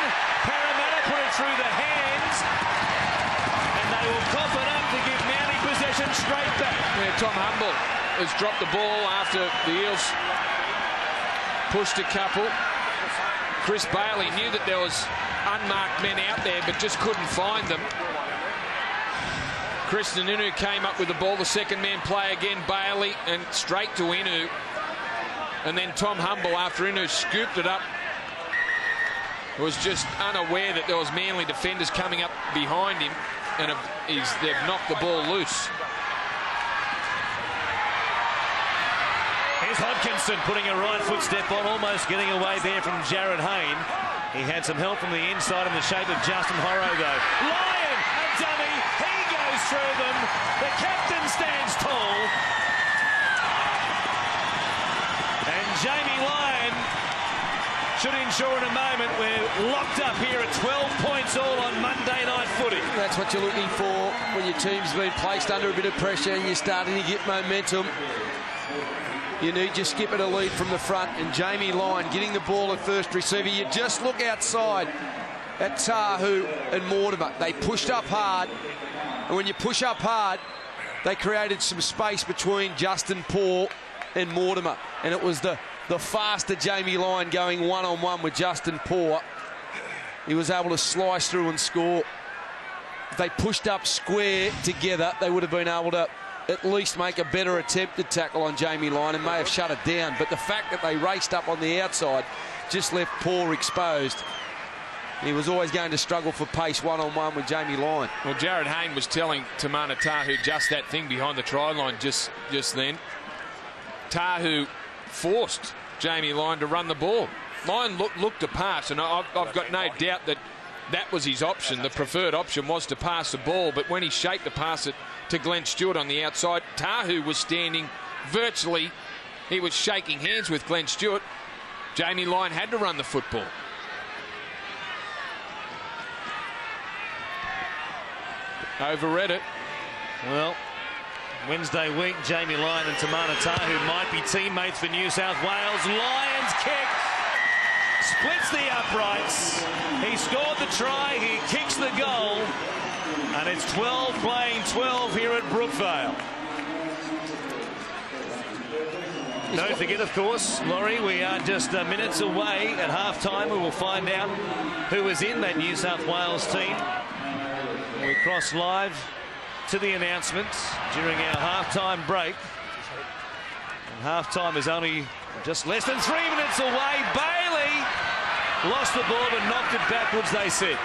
Parramatta put it through the hands, and they will cough it up to give Manly possession straight back. Yeah, Tom Humble has dropped the ball after the Eels pushed a couple. Chris Bailey knew that there was unmarked men out there, but just couldn't find them. Kristen Inu came up with the ball. The second man play again, Bailey, and straight to Inu. And then Tom Humble, after Inu scooped it up, was just unaware that there was Manly defenders coming up behind him, and they've knocked the ball loose. Here's Hodkinson putting a right foot step on, almost getting away there from Jared Hayne. He had some help from the inside in the shape of Justin Horrow, though. Lyon, a dummy. He goes through them. The captain stands tall. And Jamie Lyon should ensure in a moment we're locked up here at 12 points all on Monday night footy. That's what you're looking for when your team's been placed under a bit of pressure and you're starting to get momentum. You need your skipper to lead from the front, and Jamie Lyon getting the ball at first receiver. You just look outside at Tahu and Mortimer. They pushed up hard, and when you push up hard, they created some space between Justin Paul and Mortimer, and it was the faster Jamie Lyon going one-on-one with Justin Paul. He was able to slice through and score. If they pushed up square together, they would have been able to at least make a better attempted tackle on Jamie Lyon and may have shut it down. But the fact that they raced up on the outside just left Paul exposed. He was always going to struggle for pace one-on-one with Jamie Lyon. Well, Jared Hayne was telling Tamana Tahu just that thing behind the try line just then. Tahu forced Jamie Lyon to run the ball. Lyon looked to pass, and I've got no doubt that was his option. The preferred option was to pass the ball, but when he shaped to pass it to Glenn Stewart on the outside, Tahu was standing virtually, he was shaking hands with Glenn Stewart, Jamie Lyon had to run the football. Overread it. Well, Wednesday week, Jamie Lyon and Tamana Tahu might be teammates for New South Wales. Lions kick. Splits the uprights. He scored the try. He kicks the goal. And it's 12 playing 12 here at Brookvale. Don't forget, of course, Laurie, we are just minutes away at half-time. We will find out who is in that New South Wales team. We cross live to the announcements during our half-time break. And half-time is only just less than 3 minutes away. Bailey lost the ball and knocked it backwards, they said.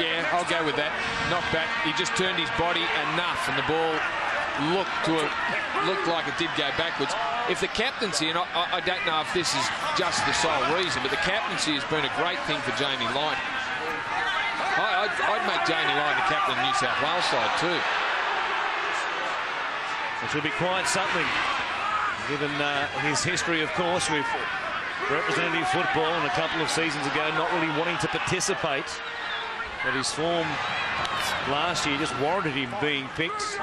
Yeah, I'll go with that. Knock back. He just turned his body enough, and the ball looked like it did go backwards. If the captaincy, and I don't know if this is just the sole reason, but the captaincy has been a great thing for Jamie Lyon. I'd make Jamie Lyon the captain of the New South Wales side too. Which would be quite something, given his history, of course, with representative football, and a couple of seasons ago not really wanting to participate. But his form last year just warranted him being picked.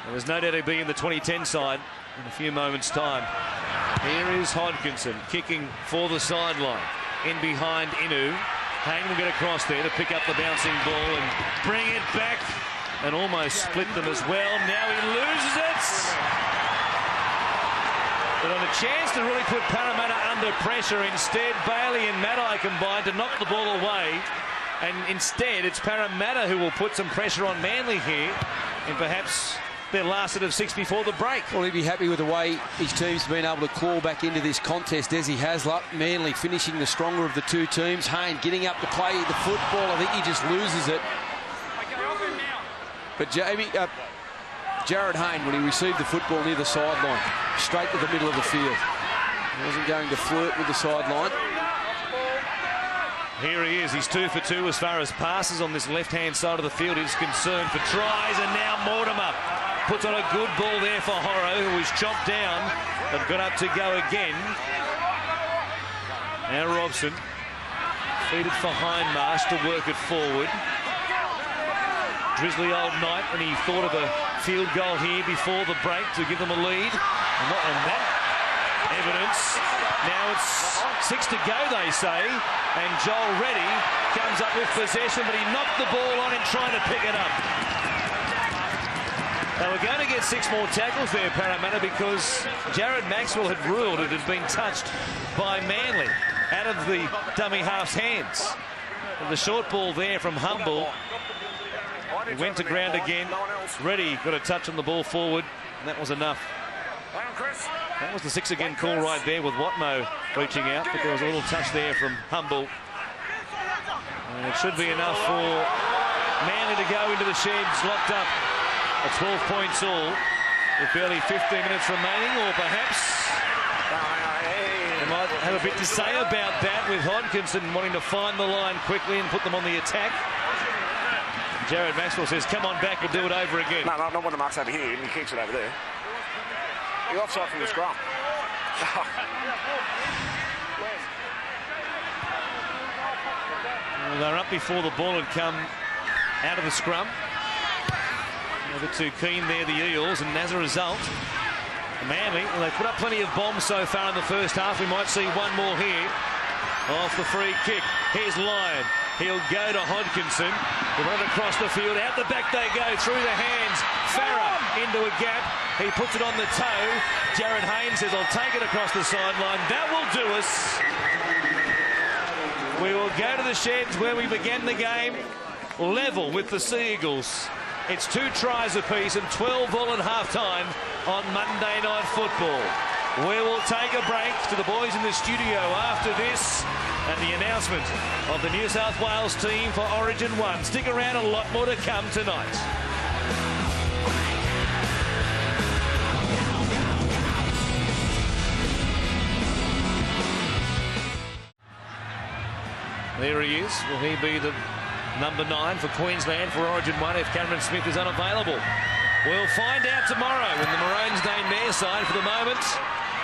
And there's no doubt he'll be in the 2010 side in a few moments' time. Here is Hodkinson kicking for the sideline. In behind Inu. Hayne will get across there to pick up the bouncing ball and bring it back. And almost split them as well. Now he loses it. But on a chance to really put Parramatta under pressure, instead Bailey and Maddai combined to knock the ball away. And instead, it's Parramatta who will put some pressure on Manly here, and perhaps their last of 6 before the break. Well, he'd be happy with the way his team's been able to claw back into this contest as he has. Manly finishing the stronger of the two teams. Hayne getting up to play the football. I think he just loses it. But Jared Hayne, when he received the football near the sideline, straight to the middle of the field. He wasn't going to flirt with the sideline. Here he is. He's 2 for 2 as far as passes on this left-hand side of the field. He's concerned for tries, and now Mortimer puts on a good ball there for Horro, who is chopped down but got up to go again. Now Robson feeded for Hindmarsh to work it forward. Drizzly old night, and he thought of a field goal here before the break to give them a lead. And not on that evidence. Now it's 6 to go, they say, and Joel Reddy comes up with possession, but he knocked the ball on him trying to pick it up. They were going to get 6 more tackles there, Parramatta, because Jared Maxwell had ruled it had been touched by Manly out of the dummy half's hands. And the short ball there from Humble. He went to ground again. Reddy got a touch on the ball forward, and that was enough. That was the 6 again call right there, with Watmo reaching out, but there was a little touch there from Humble. And it should be enough for Manly to go into the sheds locked up at 12 points all, with barely 15 minutes remaining, or perhaps they might have a bit to say about that, with Hodkinson wanting to find the line quickly and put them on the attack. Jared Maxwell says, come on back, we'll do it over again. No, not when the mark's over here, and he kicks it over there. You're offside from the scrum. Well, they're up before the ball had come out of the scrum. A bit too keen there, the Eels, and as a result, Manly, well, they put up plenty of bombs so far in the first half. We might see one more here. Off the free kick. Here's Lyon. He'll go to Hodkinson. He'll run across the field. Out the back they go. Through the hands. Farah into a gap. He puts it on the toe. Jared Hayne says, I'll take it across the sideline. That will do us. We will go to the sheds where we began the game. Level with the Sea Eagles. It's 2 tries apiece and 12 all at half-time on Monday Night Football. We will take a break to the boys in the studio after this and the announcement of the New South Wales team for Origin 1. Stick around, a lot more to come tonight. There he is. Will he be the number 9 for Queensland for Origin 1 if Cameron Smith is unavailable? We'll find out tomorrow when the Maroons name their side. For the moment,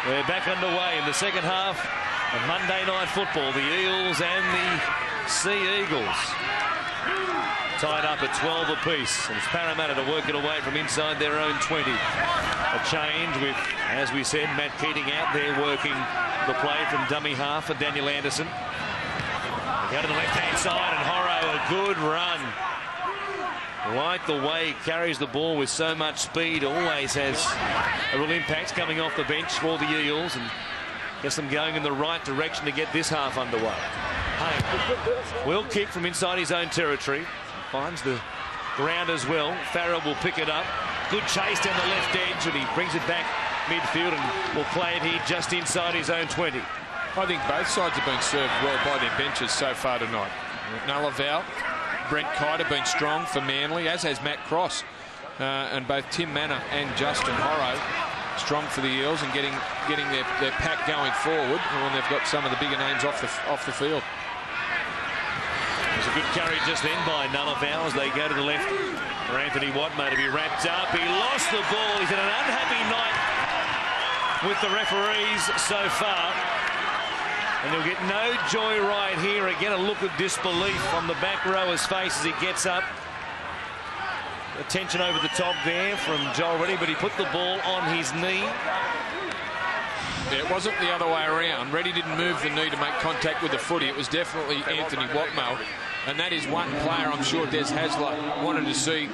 we're back underway in the second half of Monday Night Football. The Eels and the Sea Eagles tied up at 12 apiece. And it's Parramatta to work it away from inside their own 20. A change with, as we said, Matt Keating out there working the play from dummy half for Daniel Anderson. They go to the left-hand side, and Horro, a good run. Like the way he carries the ball with so much speed, always has a real impact coming off the bench for the Eels and gets them going in the right direction to get this half underway. Hayne will kick from inside his own territory. Finds the ground as well. Farrell will pick it up. Good chase down the left edge, and he brings it back midfield and will play it here just inside his own 20. I think both sides have been served well by their benches so far tonight. Nullaval, Brent Kite have been strong for Manly, as has Matt Cross. And both Tim Manor and Justin Horro strong for the Eels and getting their pack going forward when they've got some of the bigger names off the field. There's a good carry just then by Nullaval as they go to the left for Anthony Watmoe to be wrapped up. He lost the ball. He's had an unhappy night with the referees so far. And he'll get no joy right here. Again, a look of disbelief on the back rower's face as he gets up. Attention over the top there from Joel Reddy, but he put the ball on his knee. Yeah, it wasn't the other way around. Reddy didn't move the knee to make contact with the footy. It was definitely Anthony Watmoe. And that is one player I'm sure Des Hasler wanted to see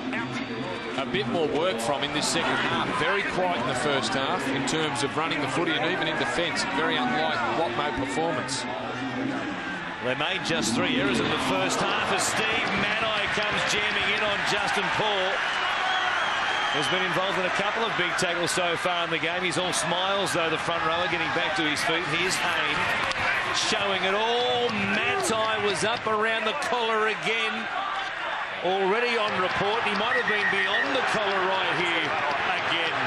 a bit more work from in this second half. Very quiet in the first half in terms of running the footy and even in defence. Very unlike Watmoe performance. They made just 3 errors in the first half as Steve Manai comes jamming in on Justin Paul. Has been involved in a couple of big tackles so far in the game. He's all smiles, though, the front rower getting back to his feet. Here's Hayne showing it all. Manai was up around the collar again. Already on report. He might have been beyond the collar right here again.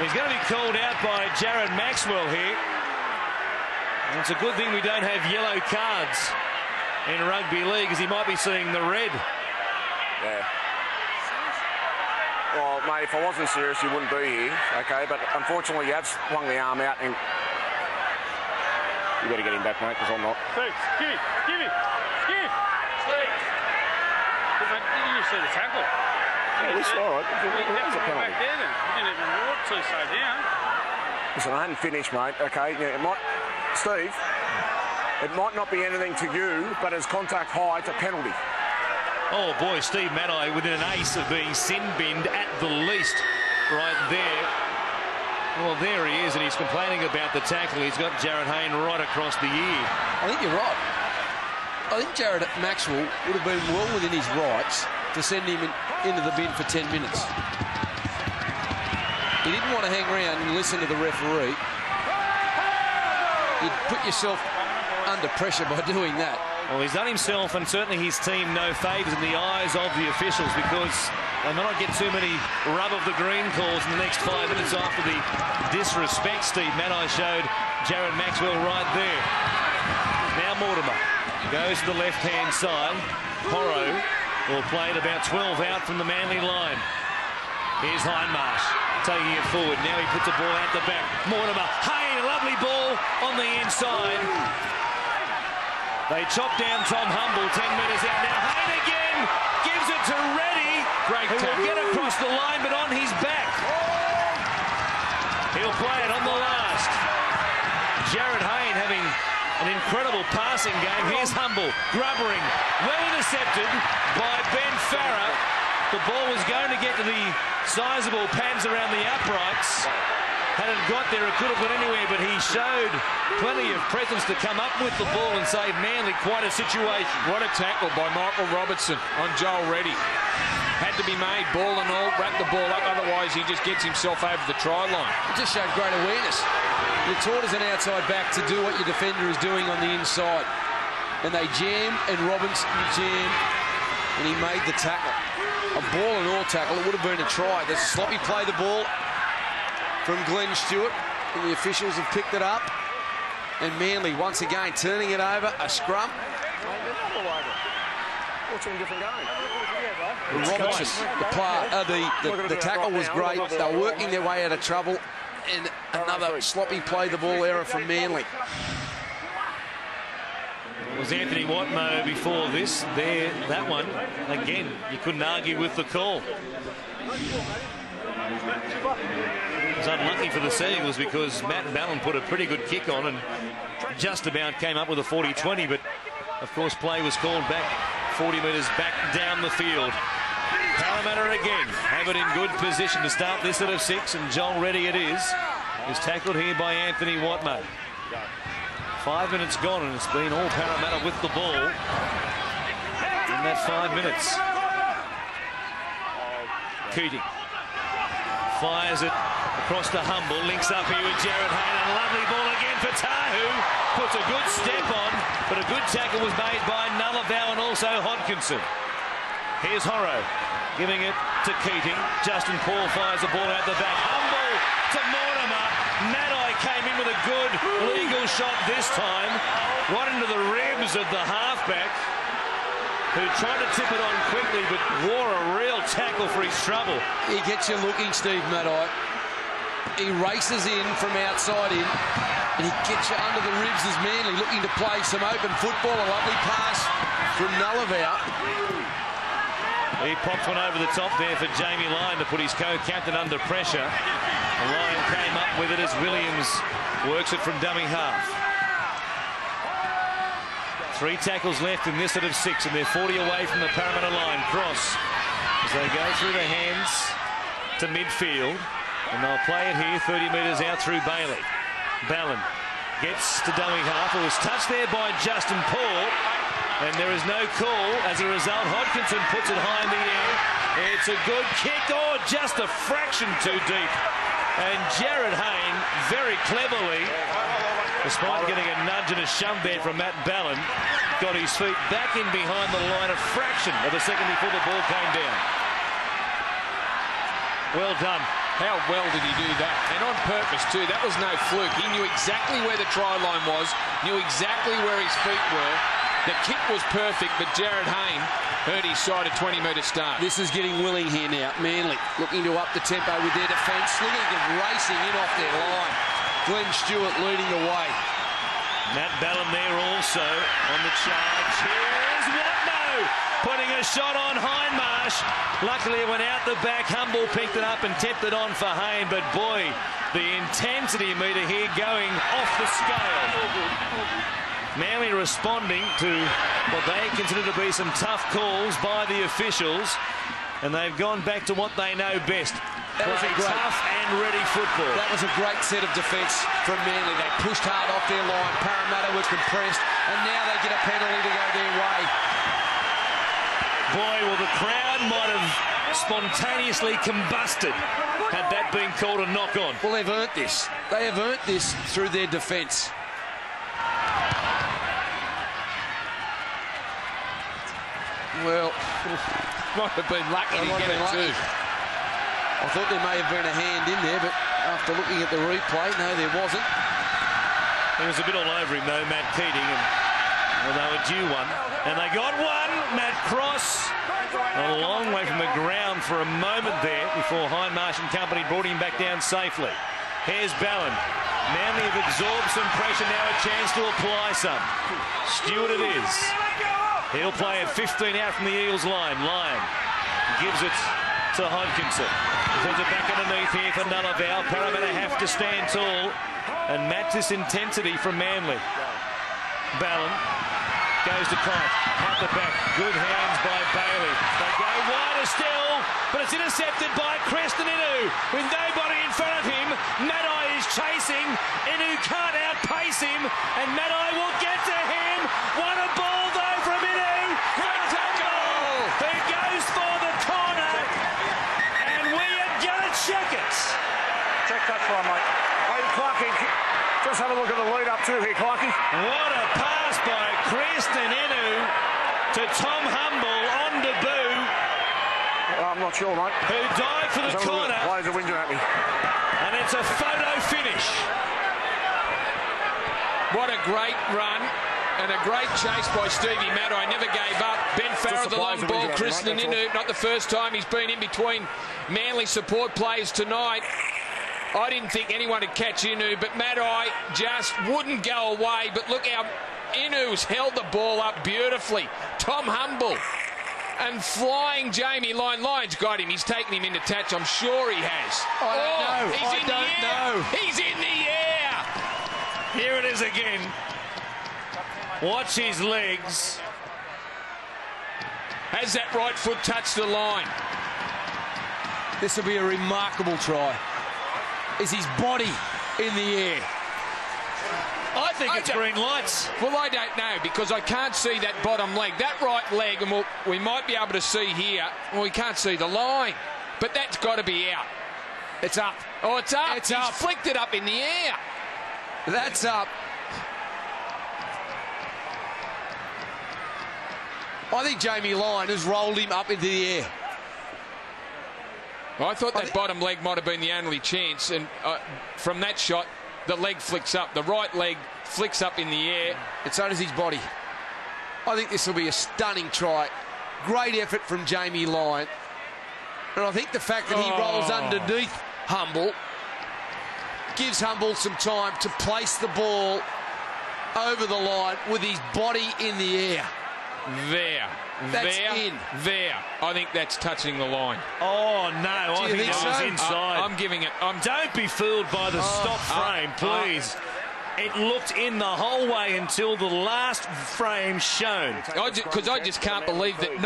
He's going to be called out by Jared Maxwell here. And it's a good thing we don't have yellow cards in rugby league, as he might be seeing the red. Yeah. Well, mate, if I wasn't serious, you wouldn't be here, okay? But unfortunately, you have swung the arm out, and you better get him back, mate, because I'm not. Steve, give me. Steve. Did you see the tackle? Yeah, it's all right. It was a penalty. Back there, then. You didn't even walk till you stayed down. Listen, I hadn't finished, mate, okay? Yeah, it might, Steve, it might not be anything to you, but as contact high, it's a penalty. Oh, boy, Steve Manai within an ace of being sin-binned at the least right there. Well, there he is, and he's complaining about the tackle. He's got Jared Hayne right across the ear. I think you're right. I think Jared Maxwell would have been well within his rights to send him into the bin for 10 minutes. He didn't want to hang around and listen to the referee. You'd put yourself under pressure by doing that. Well, he's done himself and certainly his team no favours in the eyes of the officials, because they may not get too many rub of the green calls in the next 5 minutes after the disrespect Steve Manai showed Jared Maxwell right there. Now Mortimer goes to the left-hand side. Horro will play it about 12 out from the Manly line. Here's Hindmarsh taking it forward. Now he puts the ball out the back. Mortimer, hey, a lovely ball on the inside. They chop down Tom Humble 10 metres out. Now Hayne again gives it to Reddy. Great who will get across the line, but on his back. He'll play it on the last. Jared Hayne having an incredible passing game. Here's Humble, grubbering, well intercepted by Ben Farah. The ball was going to get to the sizable pads around the uprights. Hadn't got there, it could have gone anywhere, but he showed plenty of presence to come up with the ball and save Manly quite a situation. What a tackle by Michael Robertson on Joel Reddy. Had to be made, ball and all, wrap the ball up, otherwise he just gets himself over the try line. It just showed great awareness. You're taught as an outside back to do what your defender is doing on the inside. And they jam, and Robinson jammed, and he made the tackle. A ball and all tackle, it would have been a try. The sloppy play the ball from Glenn Stewart, and the officials have picked it up. And Manly once again turning it over, a scrum. Watching a different game. Robertson, the tackle was great. They were working their way out of trouble. And another sloppy play the ball error from Manly. It was Anthony Watmo before this. There, that one. Again, you couldn't argue with the call. It was unlucky for the Seagulls because Matt Ballon put a pretty good kick on and just about came up with a 40-20, but of course play was called back 40 metres back down the field. Parramatta again have it in good position to start this set of 6, and Joel Reddy it is tackled here by Anthony Watmo. 5 minutes gone and it's been all Parramatta with the ball in that 5 minutes. Keating fires it across to Humble, links up here with Jared Hayne, and a lovely ball again for Tahu. Puts a good step on, but a good tackle was made by Nullavow and also Hodkinson. Here's Horrow giving it to Keating. Justin Paul fires the ball out the back. Humble to Mortimer. Maddai came in with a good legal shot this time, right into the ribs of the halfback, who tried to tip it on quickly but wore a real tackle for his trouble. He gets you looking, Steve Maddai. He races in from outside in, and he gets you under the ribs as Manly looking to play some open football. A lovely pass from Nullavow. He popped one over the top there for Jamie Lyon to put his co-captain under pressure. And Lyon came up with it as Williams works it from dummy half. 3 tackles left in this set of 6, and they're 40 away from the Parramatta line. Cross as they go through the hands to midfield, and they'll play it here 30 metres out through Bailey. Ballon gets to dummy half. It was touched there by Justin Paul, and there is no call. As a result, Hodkinson puts it high in the air. It's a good kick. Oh, just a fraction too deep. And Jared Hayne, very cleverly, despite getting a nudge and a shove there from Matt Ballon, got his feet back in behind the line a fraction of a second before the ball came down. Well done. How well did he do that? And on purpose, too. That was no fluke. He knew exactly where the try line was, knew exactly where his feet were. The kick was perfect, but Jared Hayne hurt his side a 20-metre start. This is getting willing here now. Manly looking to up the tempo with their defence. Looking at them racing in off their line. Glenn Stewart leading the way. Matt Ballon there also on the charge. Here's Watmo putting a shot on Hindmarsh. Luckily it went out the back. Humble picked it up and tipped it on for Hayne, but boy, the intensity meter here going off the scale. Manly responding to what they consider to be some tough calls by the officials, and they've gone back to what they know best. That was a great, tough and ready football. That was a great set of defence from Manly. They pushed hard off their line. Parramatta were compressed, and now they get a penalty to go their way. Boy, well, the crowd might have spontaneously combusted had that been called a knock-on. Well, they've earned this. They have earned this through their defence. Well, might have been lucky to get it too. I thought there may have been a hand in there, but after looking at the replay, no, there wasn't. He was a bit all over him, though, Matt Keating, and well, they were due one. And they got one. Matt Cross, a long way from the ground for a moment there before Hindmarsh and company brought him back down safely. Here's Ballon. Manly have absorbed some pressure, now a chance to apply some. Stewart it is. He'll play at 15 out from the Eels line. Lyon gives it to Hodkinson. Sends it back underneath here for Nullavow. Parramatta have to stand tall and match this intensity from Manly. Ballon goes to Clyde. At the back. Good hands by Bailey. They go wider still, but it's intercepted by Creston Inu. With nobody in front of him, Maddai is chasing. Inu can't outpace him, and Maddai will get to him. What a ball, though, from Inu. Great tackle. He goes for the corner, and we are going to check it. Check that one, mate. Hey, Clarkie, just have a look at the lead up too here, Clarkie. What a pass by Creston Inu to Tom Humble on debut. I'm not sure, mate. Who died for the corner. Players are whinging at me. And it's a photo finish. What a great run. And a great chase by Stevie Maddai. Never gave up. Ben Farrell, the long ball. Kristen Inu, not the first time he's been in between Manly support players tonight. I didn't think anyone would catch Inu, but Maddai just wouldn't go away. But look how Inu's held the ball up beautifully. Tom Humble. And flying Jamie Lyon. Lyon's got him. He's taken him into touch. I'm sure he has. I don't know. He's in the air. Here it is again. Watch his legs. Has that right foot touched the line? This will be a remarkable try. Is his body in the air? I think it's green lights. Well, I don't know, because I can't see that bottom leg. That right leg, and we might be able to see here. Well, we can't see the line. But that's got to be out. It's up. Oh, it's up. It's He's up. flicked it up in the air. That's up. I think Jamie Lyon has rolled him up into the air. Well, I thought that bottom leg might have been the only chance, and from that shot, the leg flicks up. The right leg flicks up in the air. And so does his body. I think this will be a stunning try. Great effort from Jamie Lyon. And I think the fact that he rolls underneath Humble gives Humble some time to place the ball over the line with his body in the air. That's in. I think that's touching the line. Oh, no. I think that was inside. I'm giving it. Don't be fooled by the stop frame, please. It looked in the whole way until the last frame shown. Because I just can't believe that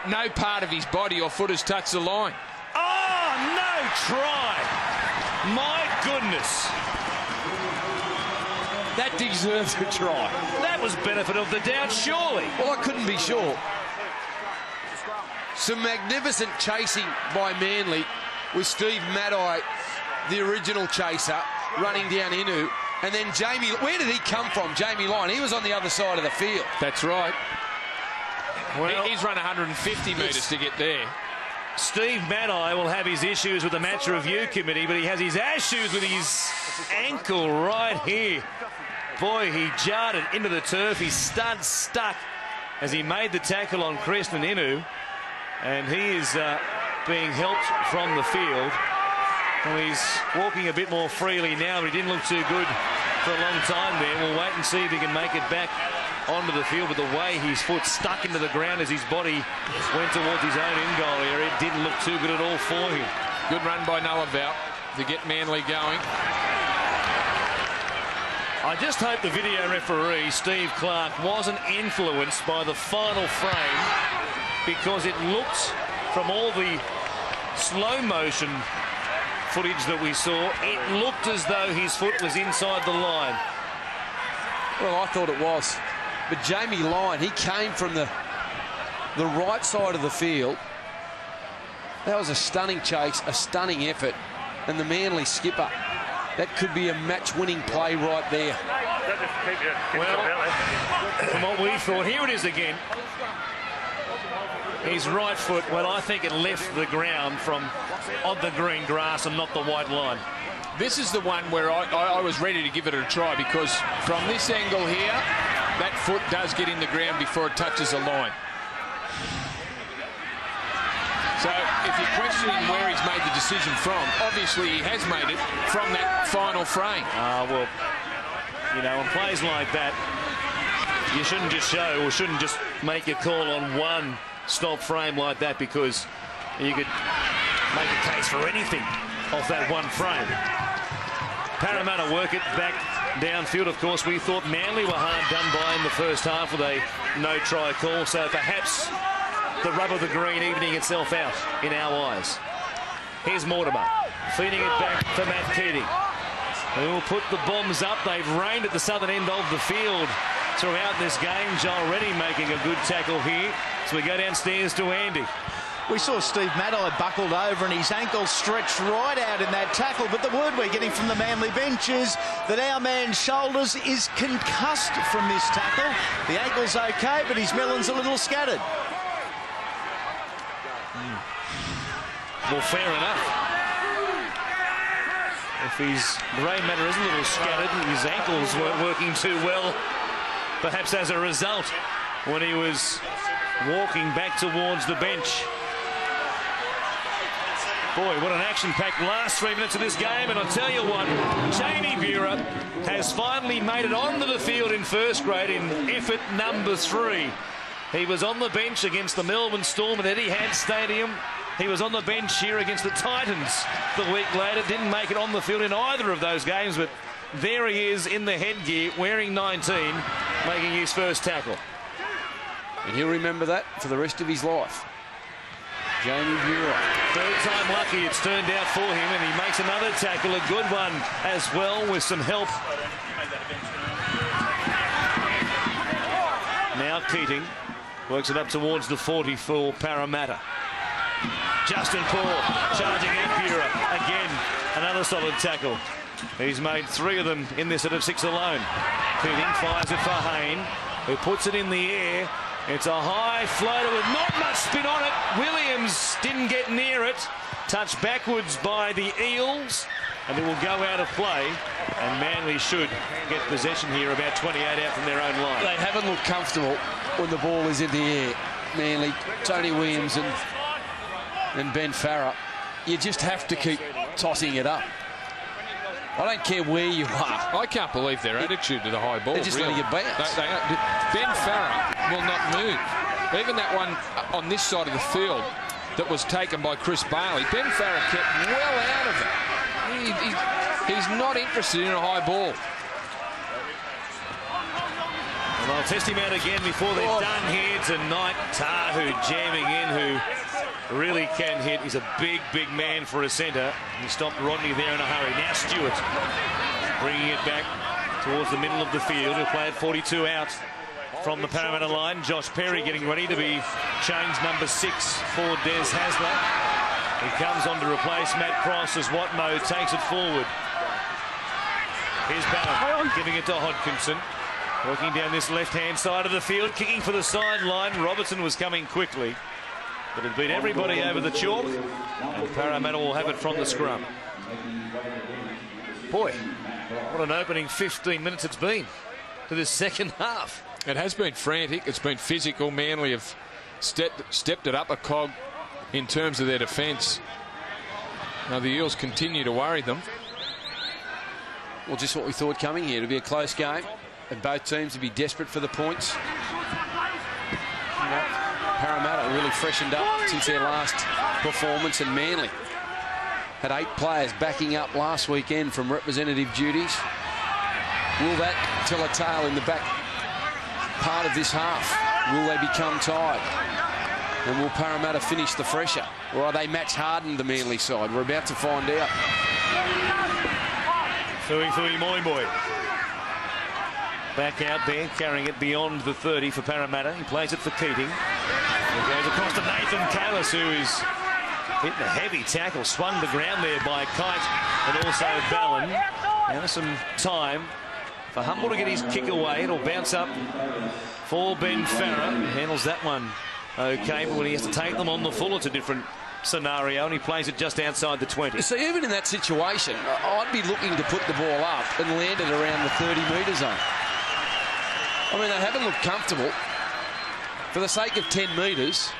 no part of his body or foot has touched the line. Oh, no try. My goodness. That deserves a try. That was benefit of the doubt, surely. Well, I couldn't be sure. Some magnificent chasing by Manly with Steve Maddai, the original chaser, running down Inu. And then Jamie, where did he come from, Jamie Lyon? He was on the other side of the field. That's right. Well, he's run 150 metres to get there. Steve Maddai will have his issues with the match review committee, but he has his issues with his ankle right here. Boy, he jarred it into the turf. His stud stuck as he made the tackle on Kristen Inu. And he is being helped from the field. Well, he's walking a bit more freely now, but he didn't look too good for a long time there. We'll wait and see if he can make it back onto the field. But the way his foot stuck into the ground as his body went towards his own in-goal area, it didn't look too good at all for him. Good run by Nullavout to get Manly going. I just hope the video referee, Steve Clark, wasn't influenced by the final frame, because it looked, from all the slow motion footage that we saw, it looked as though his foot was inside the line. Well, I thought it was. But Jamie Lyon, he came from the right side of the field. That was a stunning chase, a stunning effort. And the Manly skipper, that could be a match-winning play right there. Well, from what we thought, here it is again. His right foot, well, I think it left the ground from on the green grass and not the white line. This is the one where I was ready to give it a try, because from this angle here, that foot does get in the ground before it touches the line. So if you're questioning where he's made the decision from, obviously he has made it from that final frame. Well, you know, on plays like that, you shouldn't just show or shouldn't just make a call on one stop frame like that, because you could make a case for anything off that one frame. Parramatta work it back downfield. Of course, we thought Manly were hard done by in the first half with a no-try call, so perhaps the rub of the green evening itself out in our eyes. Here's Mortimer, feeding it back to Matt Keating, who will put the bombs up. They've rained at the southern end of the field throughout this game. Joel Reddy making a good tackle here. So we go downstairs to Andy. We saw Steve Maddai buckled over and his ankle stretched right out in that tackle. But the word we're getting from the Manly bench is that our man's shoulders is concussed from this tackle. The ankle's okay, but his melon's a little scattered. Well, fair enough. If his grey matter is a little scattered, his ankles weren't working too well perhaps as a result, when he was walking back towards the bench. Boy, what an action-packed last 3 minutes of this game. And I'll tell you what, Jamie Buhrer has finally made it onto the field in first grade in effort number 3. He was on the bench against the Melbourne Storm at Etihad Stadium. He was on the bench here against the Titans the week later. Didn't make it on the field in either of those games, but there he is in the headgear, wearing 19, making his first tackle. And he'll remember that for the rest of his life. Jamie Buhrer. Third time lucky it's turned out for him, and he makes another tackle, a good one as well, with some help. Now Keating works it up towards the 40 for Parramatta. Justin Paul charging at Buhrer. Again, another solid tackle. He's made 3 of them in this set of 6 alone. Keating fires it for Hayne, who puts it in the air. It's a high floater with not much spin on it. Williams didn't get near it. Touched backwards by the Eels, and it will go out of play. And Manly should get possession here, about 28 out from their own line. They haven't looked comfortable when the ball is in the air. Manly, Tony Williams and Ben Farah. You just have to keep tossing it up. I don't care where you are. I can't believe their attitude to the high ball. They're just letting it bounce. Ben Farah will not move. Even that one on this side of the field that was taken by Chris Bailey, Ben Farah kept well out of it. He's not interested in a high ball. Well, I'll test him out again before they're done here tonight. Tahu jamming in, who really can hit. He's a big, big man for a centre. He stopped Rodney there in a hurry. Now Stewart bringing it back towards the middle of the field. He'll play at 42 out from the Parramatta line. Josh Perry getting ready to be changed, number 6 for Des Hasler. He comes on to replace Matt Cross as Watmo takes it forward. Here's Ballard giving it to Hodkinson. Working down this left-hand side of the field, kicking for the sideline. Robertson was coming quickly, but it beat everybody over the chalk, and Parramatta will have it from the scrum. Boy, what an opening 15 minutes it's been to this second half. It has been frantic. It's been physical. Manly have stepped it up a cog in terms of their defence. Now the Eels continue to worry them. Well, just what we thought coming here. It'll be a close game, and both teams will be desperate for the points. Parramatta really freshened up since their last performance, and Manly had 8 players backing up last weekend from representative duties. Will that tell a tale in the back part of this half? Will they become tired? And will Parramatta finish the fresher? Or are they match hardened, the Manly side? We're about to find out. Fui moi boy. Back out there, carrying it beyond the 30 for Parramatta. He plays it for Keating. It goes across to Nathan Kalis, who is hitting a heavy tackle. Swung the ground there by Kite and also Ballon. Now some time for Humble to get his kick away. It'll bounce up for Ben Farah. He handles that one okay, but when he has to take them on the full, it's a different scenario, and he plays it just outside the 20. You see, even in that situation, I'd be looking to put the ball up and land it around the 30-metre zone. I mean, they haven't looked comfortable. For the sake of 10 metres,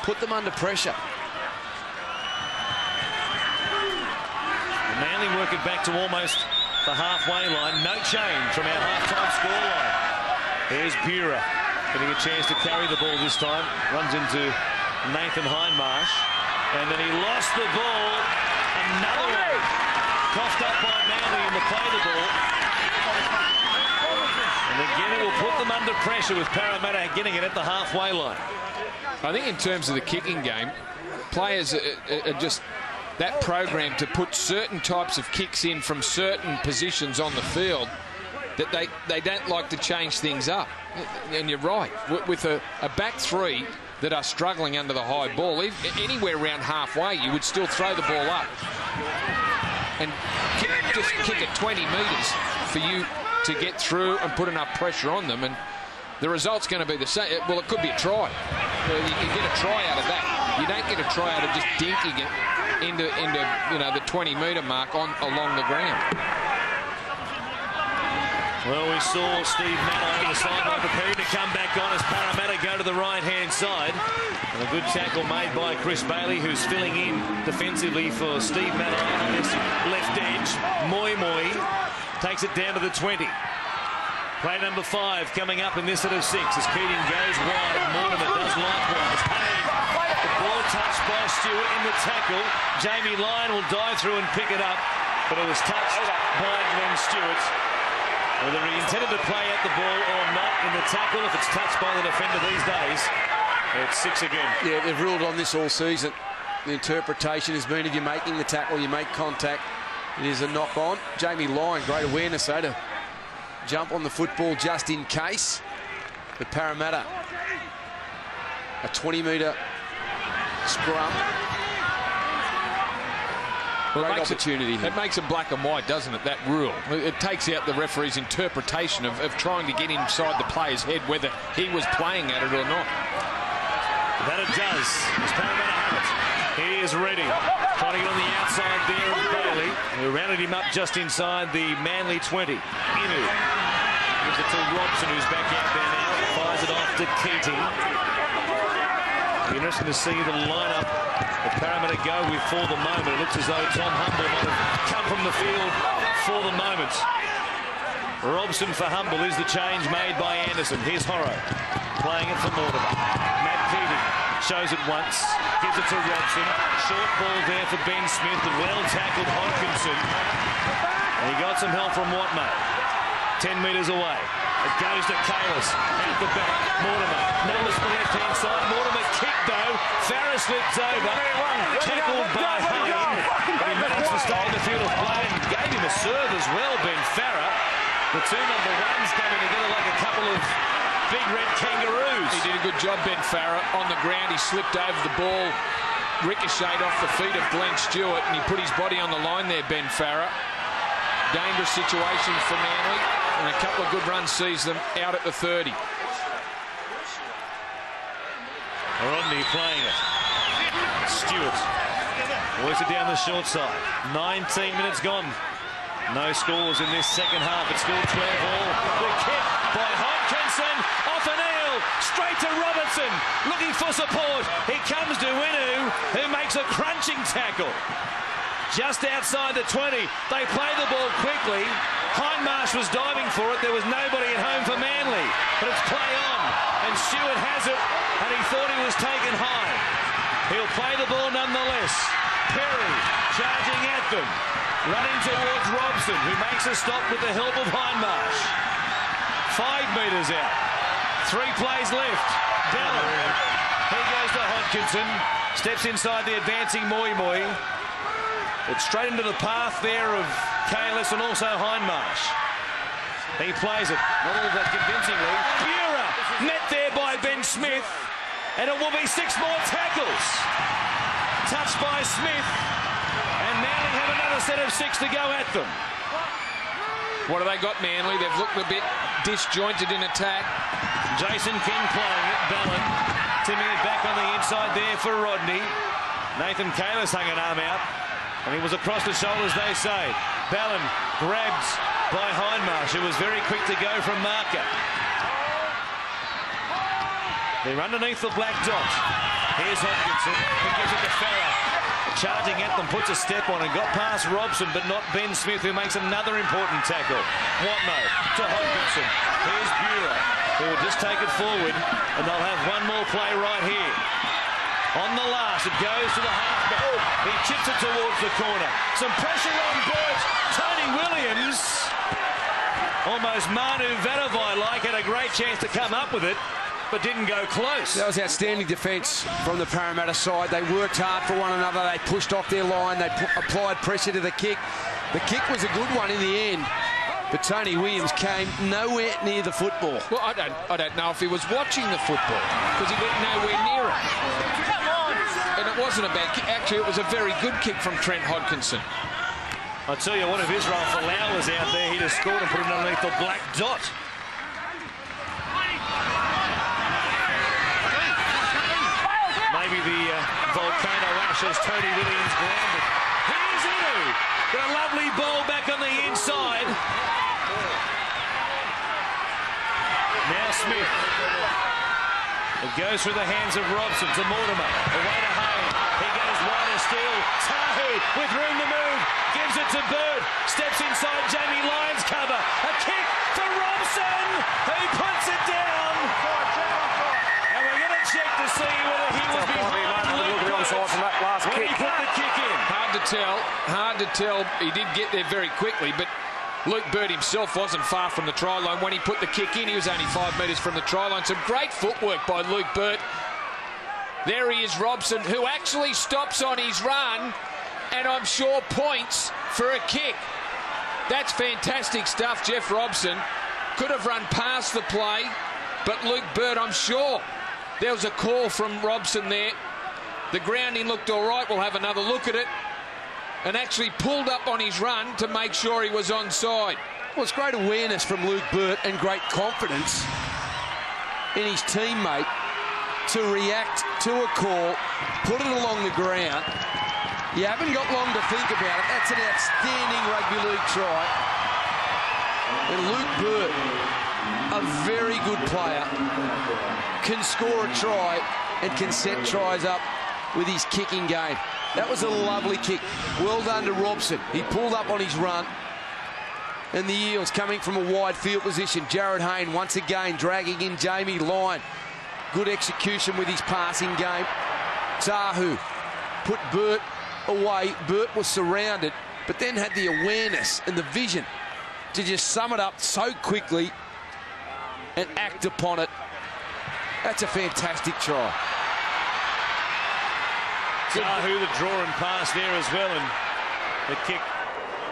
put them under pressure. Manly work it back to almost the halfway line. No change from our half-time scoreline. There's Buhrer getting a chance to carry the ball this time. Runs into Nathan Hindmarsh. And then he lost the ball. Another one. Coughed up by Manly in the play the ball. And again, it will put them under pressure with Parramatta getting it at the halfway line. I think in terms of the kicking game, players are just that program to put certain types of kicks in from certain positions on the field that they don't like to change things up. And you're right. With a back three that are struggling under the high ball, anywhere around halfway, you would still throw the ball up and just kick it 20 metres for you to get through and put enough pressure on them, and the result's going to be the same. Well, it could be a try. You get a try out of that. You don't get a try out of just dinking it into the 20-metre mark along the ground. Well, we saw Steve Maddle on the sideline preparing to come back on as Parramatta go to the right-hand side. And a good tackle made by Chris Bailey, who's filling in defensively for Steve Maddle on this left edge. Moi takes it down to the 20. Play number 5 coming up in this set of 6 as Keating goes wide. Mortimer does likewise. The ball touched by Stewart in the tackle. Jamie Lyon will dive through and pick it up, but it was touched by Glenn Stewart. Whether he intended to play at the ball or not in the tackle, if it's touched by the defender these days, it's 6 again. Yeah, they've ruled on this all season. The interpretation has been if you're making the tackle, you make contact, it is a knock on. Jamie Lyon, great awareness though to jump on the football just in case. But Parramatta, a 20-metre scrum. Well, great opportunity. It makes it black and white, doesn't it, that rule? It takes out the referee's interpretation of trying to get inside the player's head, whether he was playing at it or not. That it does. As Parramatta have it. He is ready. Trying to get on the outside there of Bailey, who rounded him up just inside the Manly 20. Inu gives it to Robson, who's back out there now. Fires it off to Keating. Interesting to see the lineup that Parramatta go with for the moment. It looks as though Tom Humble might have come from the field for the moment. Robson for Humble is the change made by Anderson. Here's Horro playing it for Mortimer. Matt Keating shows it once, gives it to Robson. Short ball there for Ben Smith, the well-tackled Hodkinson. And he got some help from Watmore. 10 metres away. It goes to Kalis. Out the back. Mortimer. Numbers for the left-hand side. Mortimer kicked though. Farah slipped over. Tackled by Hayne. But he managed to stay in the field of play and gave him a serve as well, Ben Farah. The two number ones coming together like a couple of big red kangaroos. He did a good job, Ben Farah. On the ground, he slipped over the ball, ricocheted off the feet of Glenn Stewart, and he put his body on the line there, Ben Farah. Dangerous situation for Manly, and a couple of good runs sees them out at the 30. Rodney playing it. Stewart works it down the short side. 19 minutes gone. No scores in this second half. It's still 12 all. The kick by Hodkinson. Off an eel. Straight to Robertson. Looking for support. He comes to Inu, who makes a crunching tackle. Just outside the 20. They play the ball quickly. Hindmarsh was diving for it. There was nobody at home for Manly. But it's play on. And Stewart has it. And he thought he was taken high. He'll play the ball nonetheless. Perry charging at them. Running towards Robson, who makes a stop with the help of Hindmarsh. 5 metres out. 3 plays left. Ballard. He goes to Hodkinson. Steps inside the advancing Moi. It's straight into the path there of Kalis and also Hindmarsh. He plays it, not all that convincingly. Bura met there by Ben Smith, and it will be 6 more tackles. Touched by Smith, and Manly have another set of 6 to go at them. What have they got, Manly? They've looked a bit disjointed in attack. Jason King playing it, Ballon. Timming it back on the inside there for Rodney. Nathan Kalis hung an arm out. And he was across the shoulders, they say. Ballon grabbed by Hindmarsh, who was very quick to go from marker. They're underneath the black dot. Here's Hodkinson, who gives it to Farah. Charging at them, puts a step on and got past Robson, but not Ben Smith, who makes another important tackle. Watmo to Hodkinson. Here's Bura, who will just take it forward, and they'll have one more play right here. On the last, it goes to the halfback. He chips it towards the corner. Some pressure on Burt. Tony Williams, almost Manu Vadavai-like, had a great chance to come up with it, but didn't go close. That was outstanding defence from the Parramatta side. They worked hard for one another. They pushed off their line. They applied pressure to the kick. The kick was a good one in the end, but Tony Williams came nowhere near the football. Well, I don't know if he was watching the football, because he went nowhere near it. And it wasn't a bad kick. Actually, it was a very good kick from Trent Hodkinson. I tell you what, if Israel Folau was out there, he'd have scored and put it underneath the black dot. Maybe the volcano ashes Tony Williams grounded. Here's Inu. Got a lovely ball back on the inside. now Smith. It goes through the hands of Robson to Mortimer. Away to Hayne. He goes wider still. Tahu with room to move. Gives it to Bird. Steps inside Jamie Lyons' cover. A kick for Robson. He puts it down. And we're going to check to see whether he was behind Luke Bird when he put the kick in. Hard to tell. He did get there very quickly, but Luke Bird himself wasn't far from the try line. When he put the kick in, he was only 5 metres from the try line. Some great footwork by Luke Bird. There he is, Robson, who actually stops on his run and I'm sure points for a kick. That's fantastic stuff, Jeff Robson. Could have run past the play, but Luke Bird, I'm sure there was a call from Robson there. The grounding looked all right. We'll have another look at it. And actually pulled up on his run to make sure he was onside. Well, it's great awareness from Luke Bird and great confidence in his teammate to react to a call, put it along the ground. You haven't got long to think about it. That's an outstanding rugby league try. And Luke Bird, a very good player, can score a try and can set tries up with his kicking game. That was a lovely kick. Well done to Robson. He pulled up on his run. And the Eels coming from a wide field position. Jared Hayne once again dragging in Jamie Lyon. Good execution with his passing game. Tahu put Burt away. Burt was surrounded, but then had the awareness and the vision to just sum it up so quickly and act upon it. That's a fantastic try. Tahu, the draw and pass there as well, and the kick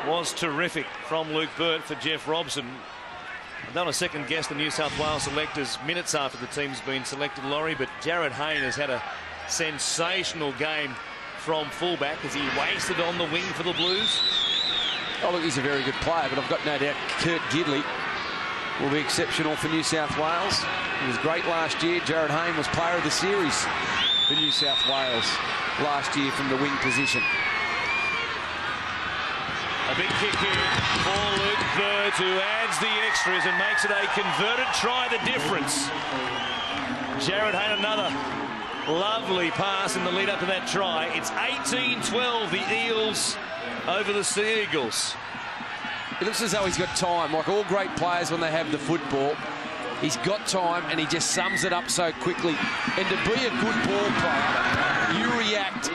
was terrific from Luke Burt for Jeff Robson. I don't want to second guess the New South Wales selectors minutes after the team's been selected, Laurie, but Jared Hayne has had a sensational game from fullback as he wasted on the wing for the Blues. Oh, look, he's a very good player, but I've got no doubt Kurt Gidley will be exceptional for New South Wales. He was great last year. Jared Hayne was player of the series for New South Wales last year from the wing position. A big kick here for Luke Bird, who adds the extras and makes it a converted try, the difference. Jared Hayne, another lovely pass in the lead up to that try. It's 18-12, the Eels over the Sea Eagles. It looks as though he's got time, like all great players when they have the football. He's got time and he just sums it up so quickly. And to be a good ball player, you react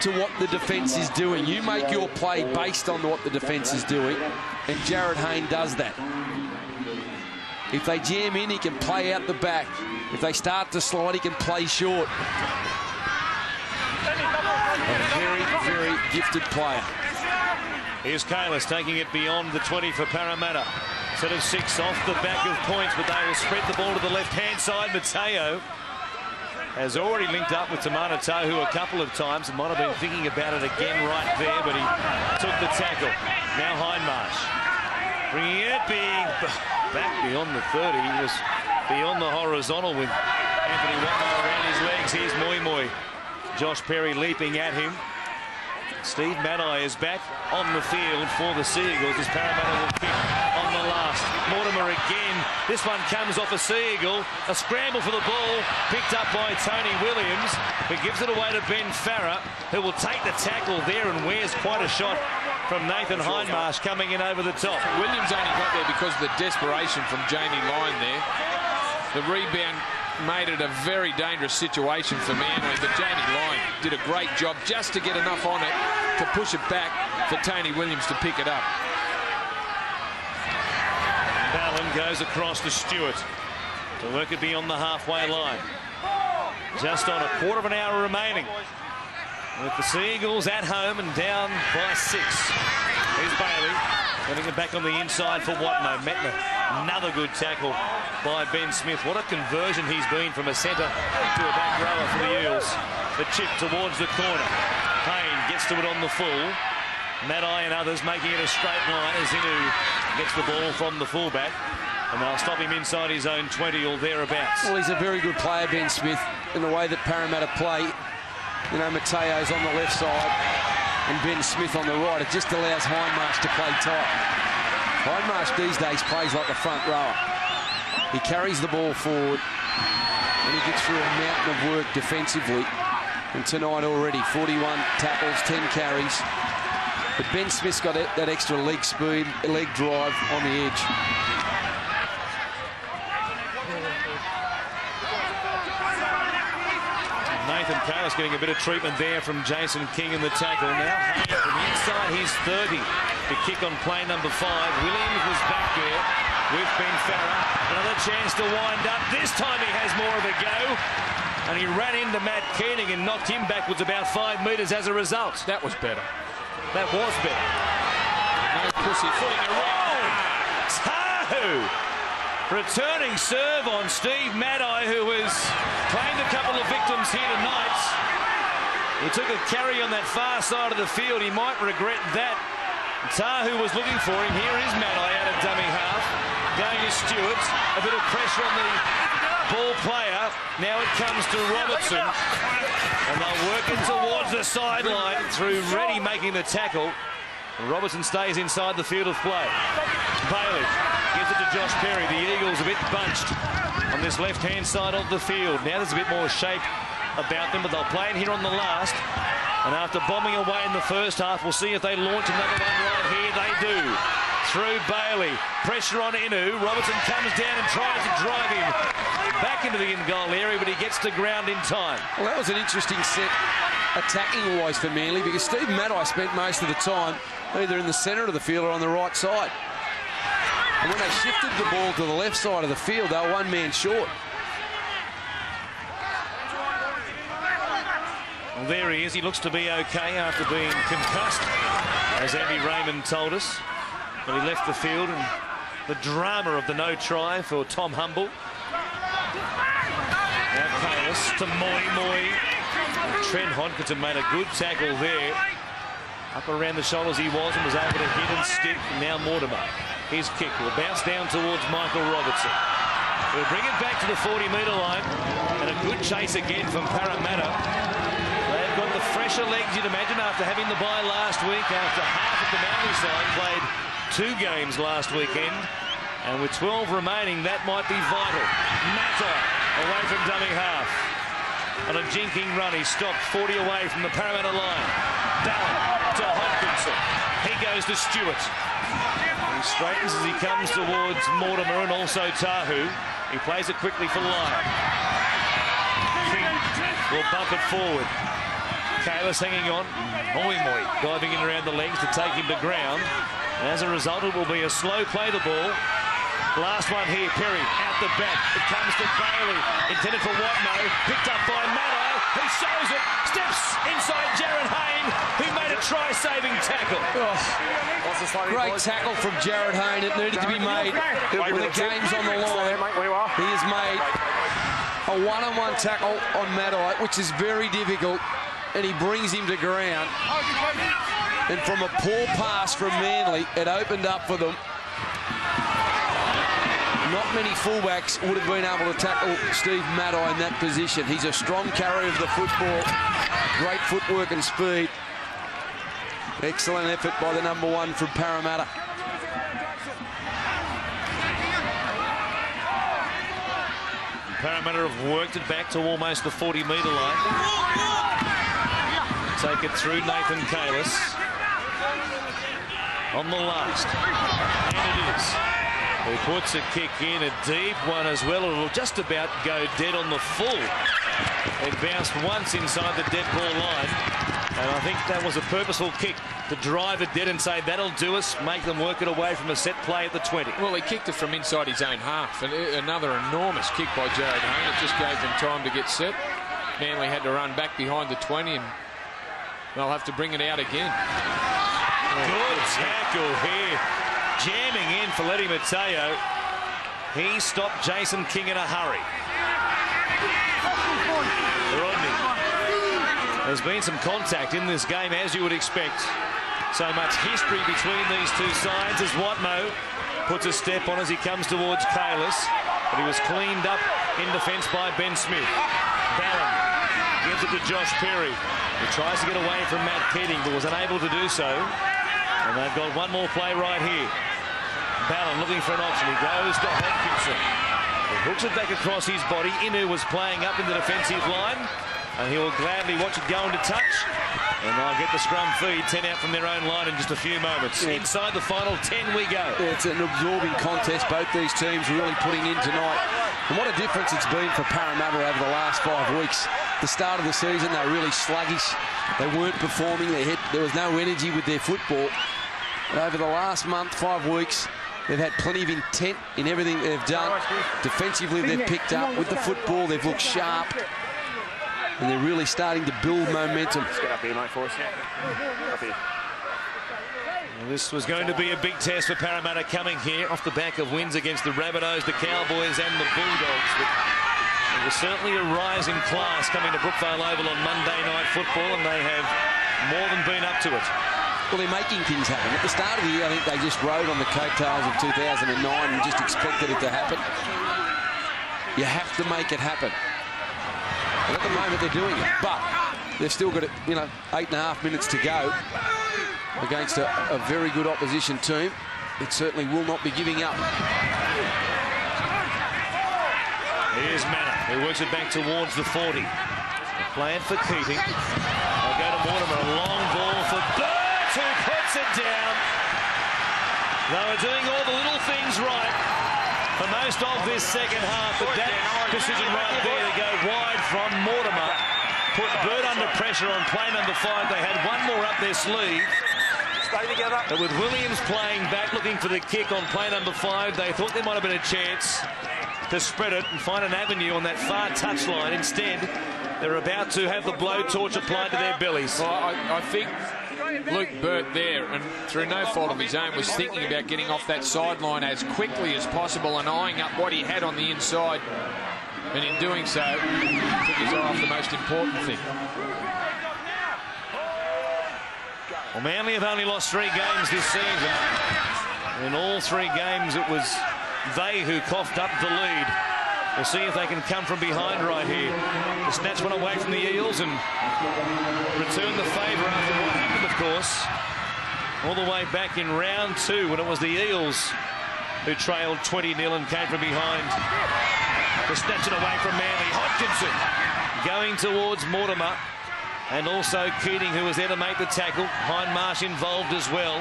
to what the defence is doing. You make your play based on what the defence is doing. And Jared Hayne does that. If they jam in, he can play out the back. If they start to slide, he can play short. A very, very gifted player. Here's Kalis taking it beyond the 20 for Parramatta. Set of 6 off the back of points, but they will spread the ball to the left-hand side. Mateo has already linked up with Tamana Tahu a couple of times and might have been thinking about it again right there, but he took the tackle. Now Hindmarsh bringing it back beyond the 30. He was beyond the horizontal with Anthony Watnell around his legs. Here's Moi. Josh Perry leaping at him. Steve Maddai is back on the field for the Sea Eagles as Parramatta will kick on the last. Mortimer again. This one comes off a Sea Eagle. A scramble for the ball picked up by Tony Williams, who gives it away to Ben Farrer, who will take the tackle there and wears quite a shot from Nathan Hindmarsh coming in over the top. Williams only got there because of the desperation from Jamie Lyon there. The rebound made it a very dangerous situation for Manly, but Jamie Lyon did a great job just to get enough on it to push it back for Tony Williams to pick it up. Ballon goes across to Stewart to work it beyond the halfway line. Just on a quarter of an hour remaining with the Sea Eagles at home and down by 6. Here's Bailey getting it back on the inside for Watno. Metna, another good tackle by Ben Smith. What a conversion he's been from a centre to a back rower for the Eels. The chip towards the corner. Payne gets to it on the full. Maddai and others making it a straight line as Inu gets the ball from the fullback. And they'll stop him inside his own 20 or thereabouts. Well, he's a very good player, Ben Smith, in the way that Parramatta play. You know, Mateo's on the left side and Ben Smith on the right. It just allows Hindmarsh to play tight. Hindmarsh these days plays like a front rower. He carries the ball forward, and he gets through a mountain of work defensively. And tonight already, 41 tackles, 10 carries. But Ben Smith's got that extra leg speed, leg drive on the edge. Nathan Kalis getting a bit of treatment there from Jason King in the tackle. Now Hayne from the inside, he's 30 to kick on play number 5. Williams was back there with Ben Farah. Another chance to wind up. This time he has more of a go. And he ran into Matt Keating and knocked him backwards about 5 metres as a result. That was better. That was better. No pussyfooting around. Tahu! Returning serve on Steve Maddai, who has claimed a couple of victims here tonight. He took a carry on that far side of the field. He might regret that. Tahu was looking for him. Here is Maddai out of dummy half. Going to Stewart. A bit of pressure on the ball player. Now it comes to Robertson. And they'll work it towards the sideline through Reddy making the tackle. Robertson stays inside the field of play. Bailey gives it to Josh Perry. The Eagles a bit bunched on this left-hand side of the field. Now there's a bit more shape about them, but they'll play it here on the last. And after bombing away in the first half, we'll see if they launch another one right here. They do. Through Bailey. Pressure on Inu. Robertson comes down and tries to drive him back into the in-goal area, but he gets to ground in time. Well, that was an interesting set attacking-wise for Manly, because Steve Maddai spent most of the time either in the centre of the field or on the right side. And when they shifted the ball to the left side of the field, they were one man short. Well, there he is. He looks to be okay after being concussed, as Andy Raymond told us. But he left the field, and the drama of the no try for Tom Humble. Now Kalis to Moi. Trent Hodkinson made a good tackle there. Up around the shoulders he was, and was able to hit and stick. And now Mortimer. His kick will bounce down towards Michael Robertson. We'll bring it back to the 40-metre line. And a good chase again from Parramatta. They've got the fresher legs, you'd imagine, after having the bye last week, after half of the Manly side played 2 games last weekend. And with 12 remaining, that might be vital. Matai away from dummy half. On a jinking run, he stopped 40 away from the Parramatta line. Ballon to Hodkinson. He goes to Stewart. He straightens as he comes towards Mortimer and also Tahu. He plays it quickly for Lyon. King will bump it forward. Kalis hanging on. Moi diving in around the legs to take him to ground. And as a result, it will be a slow play the ball. Last one here, Perry out the back. It comes to Bailey, intended for Watmough, picked up by Maddai, who shows it, steps inside Jared Hayne, who made a try-saving tackle. Oh, great tackle from Jared Hayne. It needed to be made when the game's on the line. He has made a one-on-one tackle on Maddai, which is very difficult, and he brings him to ground. And from a poor pass from Manly, it opened up for them. Not many fullbacks would have been able to tackle Steve Maddai in that position. He's a strong carrier of the football. Great footwork and speed. Excellent effort by the number 1 from Parramatta. Parramatta have worked it back to almost the 40-metre line. Take it through Nathan Kalis. On the last. And it is. He puts a kick in, a deep one as well. It'll just about go dead on the full. It bounced once inside the dead ball line. And I think that was a purposeful kick to drive it dead and say, that'll do us, make them work it away from a set play at the 20. Well, he kicked it from inside his own half. And another enormous kick by Jared Hayne. It just gave them time to get set. Manly had to run back behind the 20, and they'll have to bring it out again. Good tackle here. Jamming in for Letty Mateo. He stopped Jason King in a hurry. Rodney. There's been some contact in this game, as you would expect. So much history between these two sides as Watmough puts a step on as he comes towards Kalis. But he was cleaned up in defence by Ben Smith. Barron gives it to Josh Perry. He tries to get away from Matt Keating, but was unable to do so. And they've got one more play right here. Ballon looking for an option. He goes to Hodkinson. Hooks it back across his body. Inu was playing up in the defensive line, and he will gladly watch it go into touch. And they'll get the scrum feed, 10 out from their own line in just a few moments. Yeah. Inside the final 10 we go. Yeah, it's an absorbing contest. Both these teams really putting in tonight. And what a difference it's been for Parramatta over the last 5 weeks. The start of the season, they were really sluggish. They weren't performing. There was no energy with their football. But over the last month, 5 weeks, they've had plenty of intent in everything they've done. Defensively, they've picked up. With the football, they've looked sharp. And they're really starting to build momentum. Let's get up here, mate, for us. Up here. Well, this was going to be a big test for Parramatta coming here off the back of wins against the Rabbitohs, the Cowboys and the Bulldogs. But there was certainly a rise in class coming to Brookvale Oval on Monday Night Football, and they have more than been up to it. Well, they're making things happen. At the start of the year, I think they just rode on the coattails of 2009 and just expected it to happen. You have to make it happen. And at the moment, they're doing it. But they've still got, 8.5 minutes to go against a very good opposition team. It certainly will not be giving up. Here's Manor, who works it back towards the 40. They're playing for keeping. They'll go to Mortimer. A long ball for Burt, who puts it down. They were doing all the little things right for most of this second half, but that decision right there to go wide from Mortimer put Burt under pressure on play number 5. They had one more up their sleeve. Stay together. But with Williams playing back, looking for the kick on play number 5, they thought there might have been a chance to spread it and find an avenue on that far touchline. Instead, they're about to have the blowtorch applied to their bellies. Well, I think Luke Burt there, and through no fault of his own, was thinking about getting off that sideline as quickly as possible and eyeing up what he had on the inside. And in doing so, took his eye off the most important thing. Well, Manly have only lost 3 games this season. In all 3 games, it was they who coughed up the lead. We'll see if they can come from behind right here. To snatch one away from the Eels and return the favour after what happened, of course, all the way back in round 2 when it was the Eels who trailed 20-0 and came from behind to snatch it away from Manly. Hodkinson going towards Mortimer, and also Keating, who was there to make the tackle. Hindmarsh involved as well.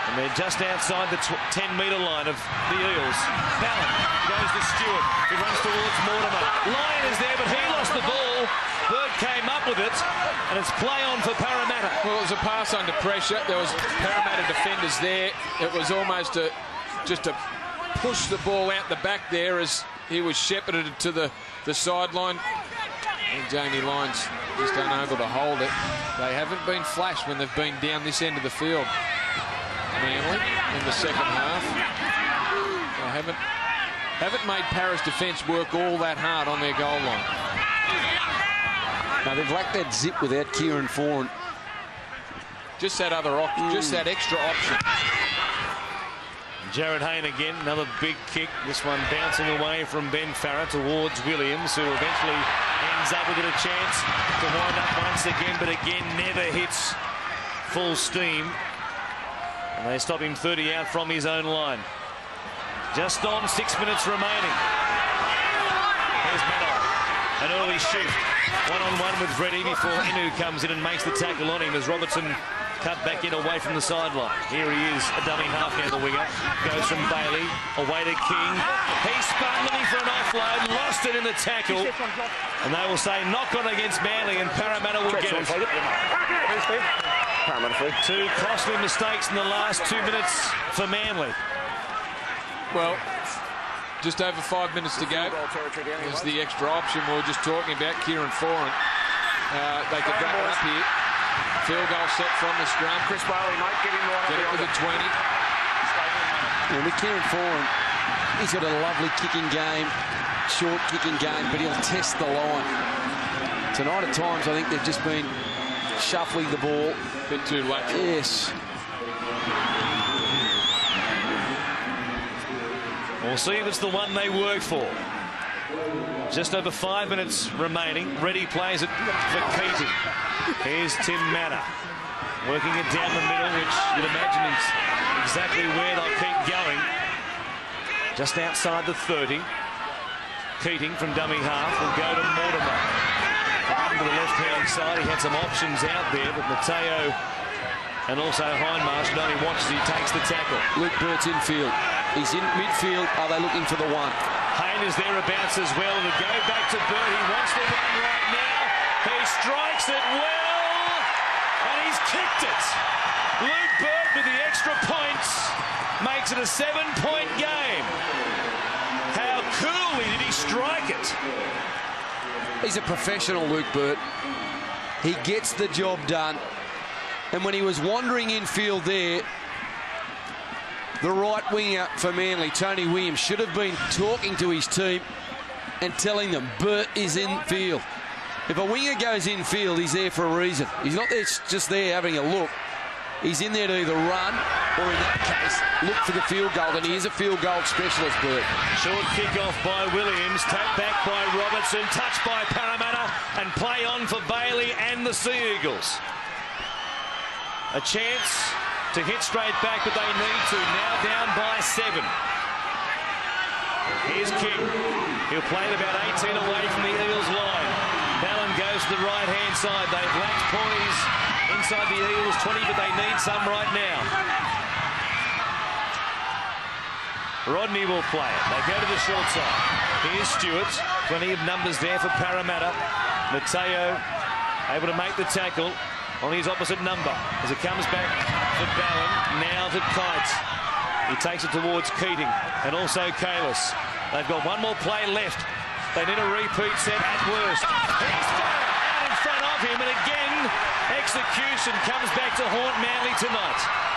And they're just outside the 10-metre line of the Eels. Ballon goes to Stewart, who runs towards Mortimer. Lyon is there, but he lost the ball. Bird came up with it, and it's play on for Parramatta. Well, it was a pass under pressure. There was Parramatta defenders there. It was almost just to push the ball out the back there as he was shepherded to the sideline. And Jamie Lyons just unable to hold it. They haven't been flash when they've been down this end of the field. Manly in the second half. They haven't made Parra's defence work all that hard on their goal line. Now, they've lacked that zip without Kieran Foran. Just that other option, just that extra option. Jared Hayne again, another big kick. This one bouncing away from Ben Farrer towards Williams, who eventually ends up with a chance to wind up once again, but again never hits full steam. And they stop him 30 out from his own line. Just on 6 minutes remaining. There's Mannor. An early shift. One-on-one with Freddie before Inu comes in and makes the tackle on him as Robertson cut back in away from the sideline. Here he is, a dummy half now, the winger. Goes from Bailey, away to King. He spun looking for an offload, lost it in the tackle. And they will say knock on against Manly, and Parramatta will get it. Two costly mistakes in the last 2 minutes for Manly. Well, just over 5 minutes to go. There's the extra option we were just talking about, Kieran Foran. They could wrap it up here. Field goal set from the scrum. Chris Bailey, mate, get him right. Get it with a 20. Yeah, with Kieran Foran, he's got a lovely kicking game, short kicking game, but he'll test the line. Tonight at times, I think they've just been shuffling the ball. A bit too lateral. Yes. We'll see if it's the one they work for. Just over 5 minutes remaining. Reddy plays it for Keating. Here's Tim Manor working it down the middle, which you'd imagine is exactly where they'll keep going. Just outside the 30. Keating from dummy half will go to Mortimer. To the left-hand side, he had some options out there, but Mateo and also Hindmarsh not only watches, he takes the tackle. Luke Burt's infield. He's in midfield. Are they looking for the one? Hayne is thereabouts as well to go back to Burt. He wants the one right now. He strikes it well, and he's kicked it. Luke Burt with the extra points makes it a 7-point game. How coolly did he strike it? He's a professional, Luke Burt. He gets the job done. And when he was wandering infield there, the right winger for Manly, Tony Williams, should have been talking to his team and telling them Burt is in field. If a winger goes in field, he's there for a reason. He's not there just there having a look. He's in there to either run or, in that case, look for the field goal. And he is a field goal specialist, Burt. Short kick-off by Williams, tapped back by Robertson, touched by Parramatta, and play on for Bailey and the Sea Eagles. A chance to hit straight back, but they need to. Now down by 7. Here's King. He'll play it about 18 away from the Eels line. Ballon goes to the right-hand side. They've lacked poise inside the Eels 20, but they need some right now. Rodney will play it. They go to the short side. Here's Stewart. Plenty of numbers there for Parramatta. Mateo able to make the tackle on his opposite number as it comes back to Ballon. Now to Kite. He takes it towards Keating and also Kalis. They've got one more play left. They need a repeat set at worst. He's got it out in front of him, and again, execution comes back to haunt Manly tonight.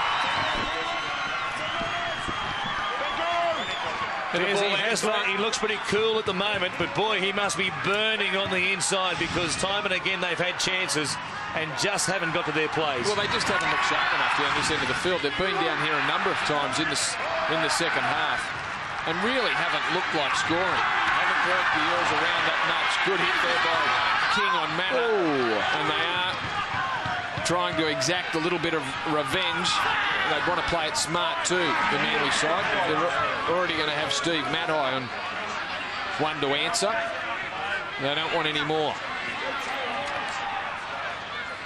He looks pretty cool at the moment, but boy, he must be burning on the inside because time and again they've had chances and just haven't got to their plays. Well, they just haven't looked sharp enough down this end of the field. They've been down here a number of times in the second half and really haven't looked like scoring. Haven't worked the Eels around that much. Good hit there by King on Matter. And they are trying to exact a little bit of revenge. They want to play it smart too, the Manly side. They're already going to have Steve Matai on one to answer. They don't want any more.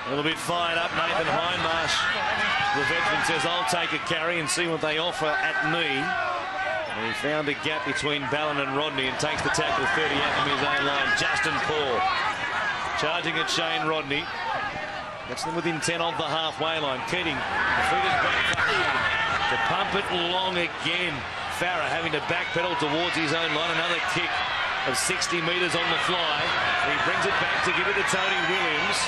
A little bit fired up, Nathan Hindmarsh. The veteran says, I'll take a carry and see what they offer at me. And he found a gap between Ballon and Rodney and takes the tackle 30 out from his own line. Justin Paul charging at Shane Rodney. Gets them within 10 of the halfway line. Keating, the feet is back for Hayne to pump it long again. Farah having to backpedal towards his own line. Another kick of 60 metres on the fly. He brings it back to give it to Tony Williams.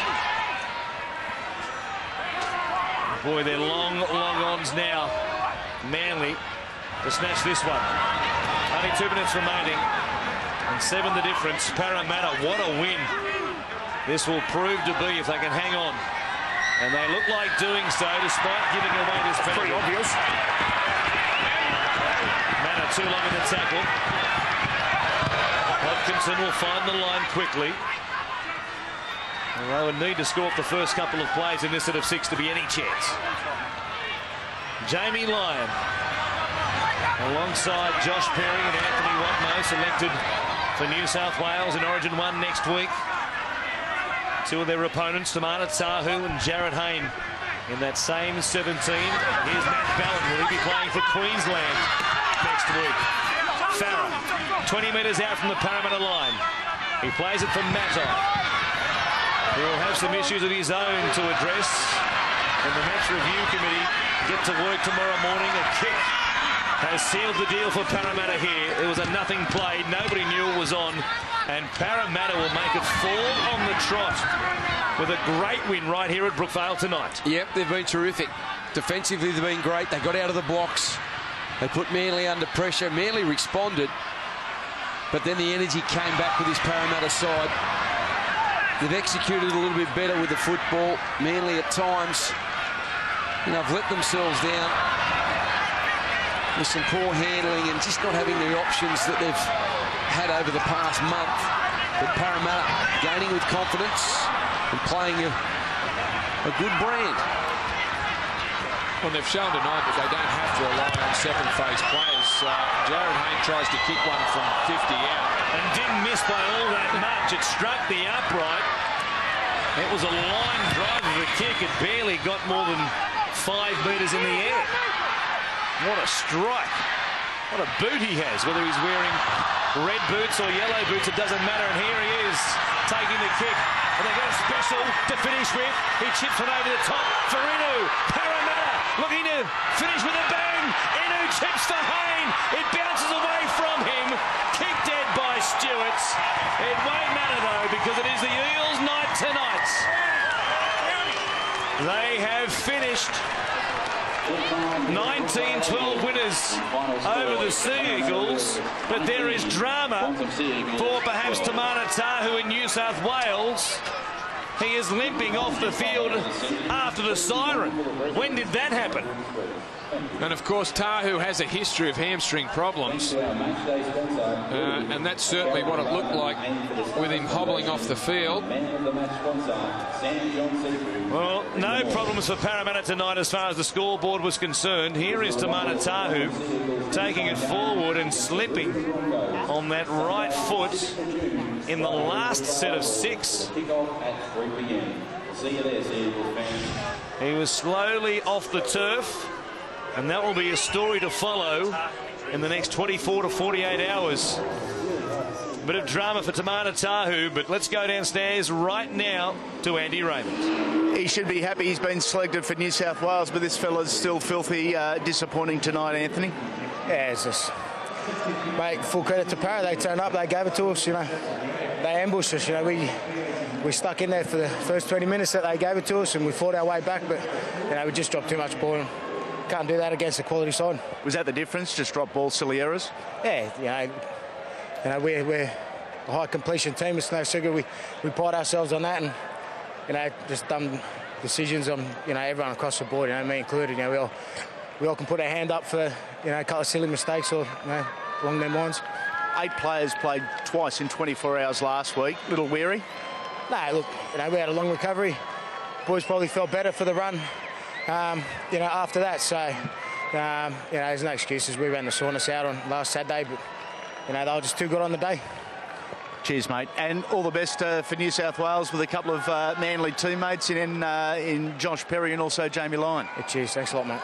Boy, they're long ons now. Manly to snatch this one. Only 2 minutes remaining. And 7 the difference. Parramatta, what a win. This will prove to be if they can hang on. And they look like doing so despite giving away this penalty. Pretty obvious. Manor too long in the tackle. Hodkinson will find the line quickly. And they would need to score off the first couple of plays in this set of 6 to be any chance. Jamie Lyon alongside Josh Perry and Anthony Watmo selected for New South Wales in Origin 1 next week. 2 of their opponents, Tamana Tahu and Jared Hayne, in that same 17. Here's Matt Ballon. Will he be playing for Queensland next week? Farah, 20 metres out from the Parramatta line. He plays it for Matai. He will have some issues of his own to address. And the match review committee get to work tomorrow morning. A kick has sealed the deal for Parramatta here. It was a nothing play. Nobody knew it was on. And Parramatta will make it fall on the trot with a great win right here at Brookvale tonight. Yep, they've been terrific. Defensively, they've been great. They got out of the blocks. They put Manly under pressure. Manly responded. But then the energy came back with this Parramatta side. They've executed a little bit better with the football. Manly at times, have let themselves down with some poor handling and just not having the options that they've had over the past month. But Parramatta gaining with confidence and playing a good brand. Well, they've shown tonight that they don't have to rely on second phase players. Jared Hayne tries to kick one from 50 out. And did didn't miss by all that much. It struck the upright. It was a line drive of a kick. It barely got more than 5 metres in the air. What a strike. What a boot he has, whether he's wearing red boots or yellow boots, it doesn't matter. And here he is, taking the kick. And they've got a special to finish with. He chips it over the top for Inu. Parramatta looking to finish with a bang. Inu chips for Hayne. It bounces away from him. Kick dead by Stewarts. It won't matter, though, because it is the Eels' night tonight. They have finished 19-12 winners over the Sea Eagles, but there is drama for perhaps Tamana Tahu in New South Wales. He is limping off the field after the siren. When did that happen? And of course, Tahu has a history of hamstring problems, and that's certainly what it looked like with him hobbling off the field. Well, no problems for Parramatta tonight as far as the scoreboard was concerned. Here is Tamana Tahu taking it forward and slipping on that right foot in the last set of 6. He was slowly off the turf, and that will be a story to follow in the next 24 to 48 hours. Bit of drama for Tamana Tahu, but let's go downstairs right now to Andy Raymond. He should be happy he's been selected for New South Wales, but this fella's still filthy disappointing tonight, Anthony. Yeah, it's just, mate, full credit to Parra. They turned up, they gave it to us, you know. They ambushed us, you know. We stuck in there for the first 20 minutes that they gave it to us, and we fought our way back, but, you know, we just dropped too much ball. And can't do that against a quality side. Was that the difference? Just drop ball, silly errors? Yeah, you know, we're a high completion team. It's no secret. We pride ourselves on that, and, you know, just dumb decisions on, you know, everyone across the board, you know, me included. You know, we all can put our hand up for, you know, a couple of silly mistakes or, you know, along their lines. 8 players played twice in 24 hours last week. Little weary? No, look, you know, we had a long recovery. Boys probably felt better for the run, you know, after that. So, you know, there's no excuses. We ran the soreness out on last Saturday, but, you know, they were just too good on the day. Cheers, mate. And all the best for New South Wales with a couple of Manly teammates in Josh Perry and also Jamie Lyon. Yeah, cheers. Thanks a lot, mate.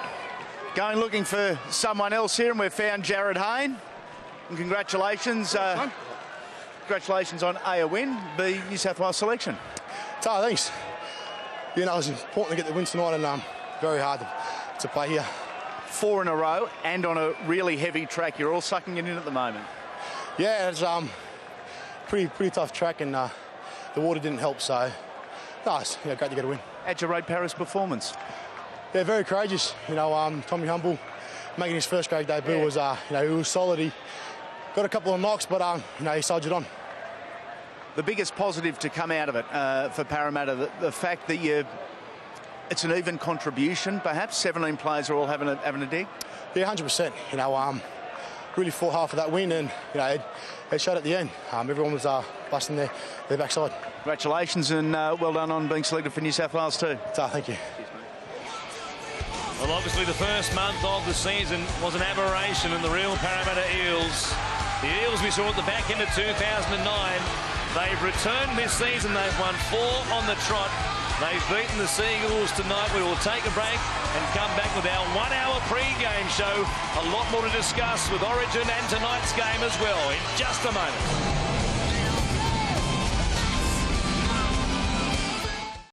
Going looking for someone else here, and we've found Jared Hayne. And congratulations. Congratulations on A, win, B, New South Wales selection. Thanks. You know, it's important to get the win tonight, and very hard to play here. 4 in a row and on a really heavy track. You're all sucking it in at the moment. Yeah, it's pretty tough track, and the water didn't help, so nice. Yeah, great to get a win. How'd you rate Paris' performance? Yeah, very courageous. You know, Tommy Humble making his first grade debut was, you know, he was solid. He got a couple of knocks, but you know, he soldiered on. The biggest positive to come out of it for Parramatta, the fact that it's an even contribution, perhaps 17 players are all having a dig. Yeah, 100%. You know, really fought hard for that win, and you know, it showed at the end. Everyone was busting their backside. Congratulations, and well done on being selected for New South Wales too. Thank you. Well, obviously the first month of the season was an aberration in the real Parramatta Eels. The Eels we saw at the back end of 2009. They've returned this season. They've won 4 on the trot. They've beaten the Seagulls tonight. We will take a break and come back with our 1-hour pre-game show. A lot more to discuss with Origin and tonight's game as well in just a moment.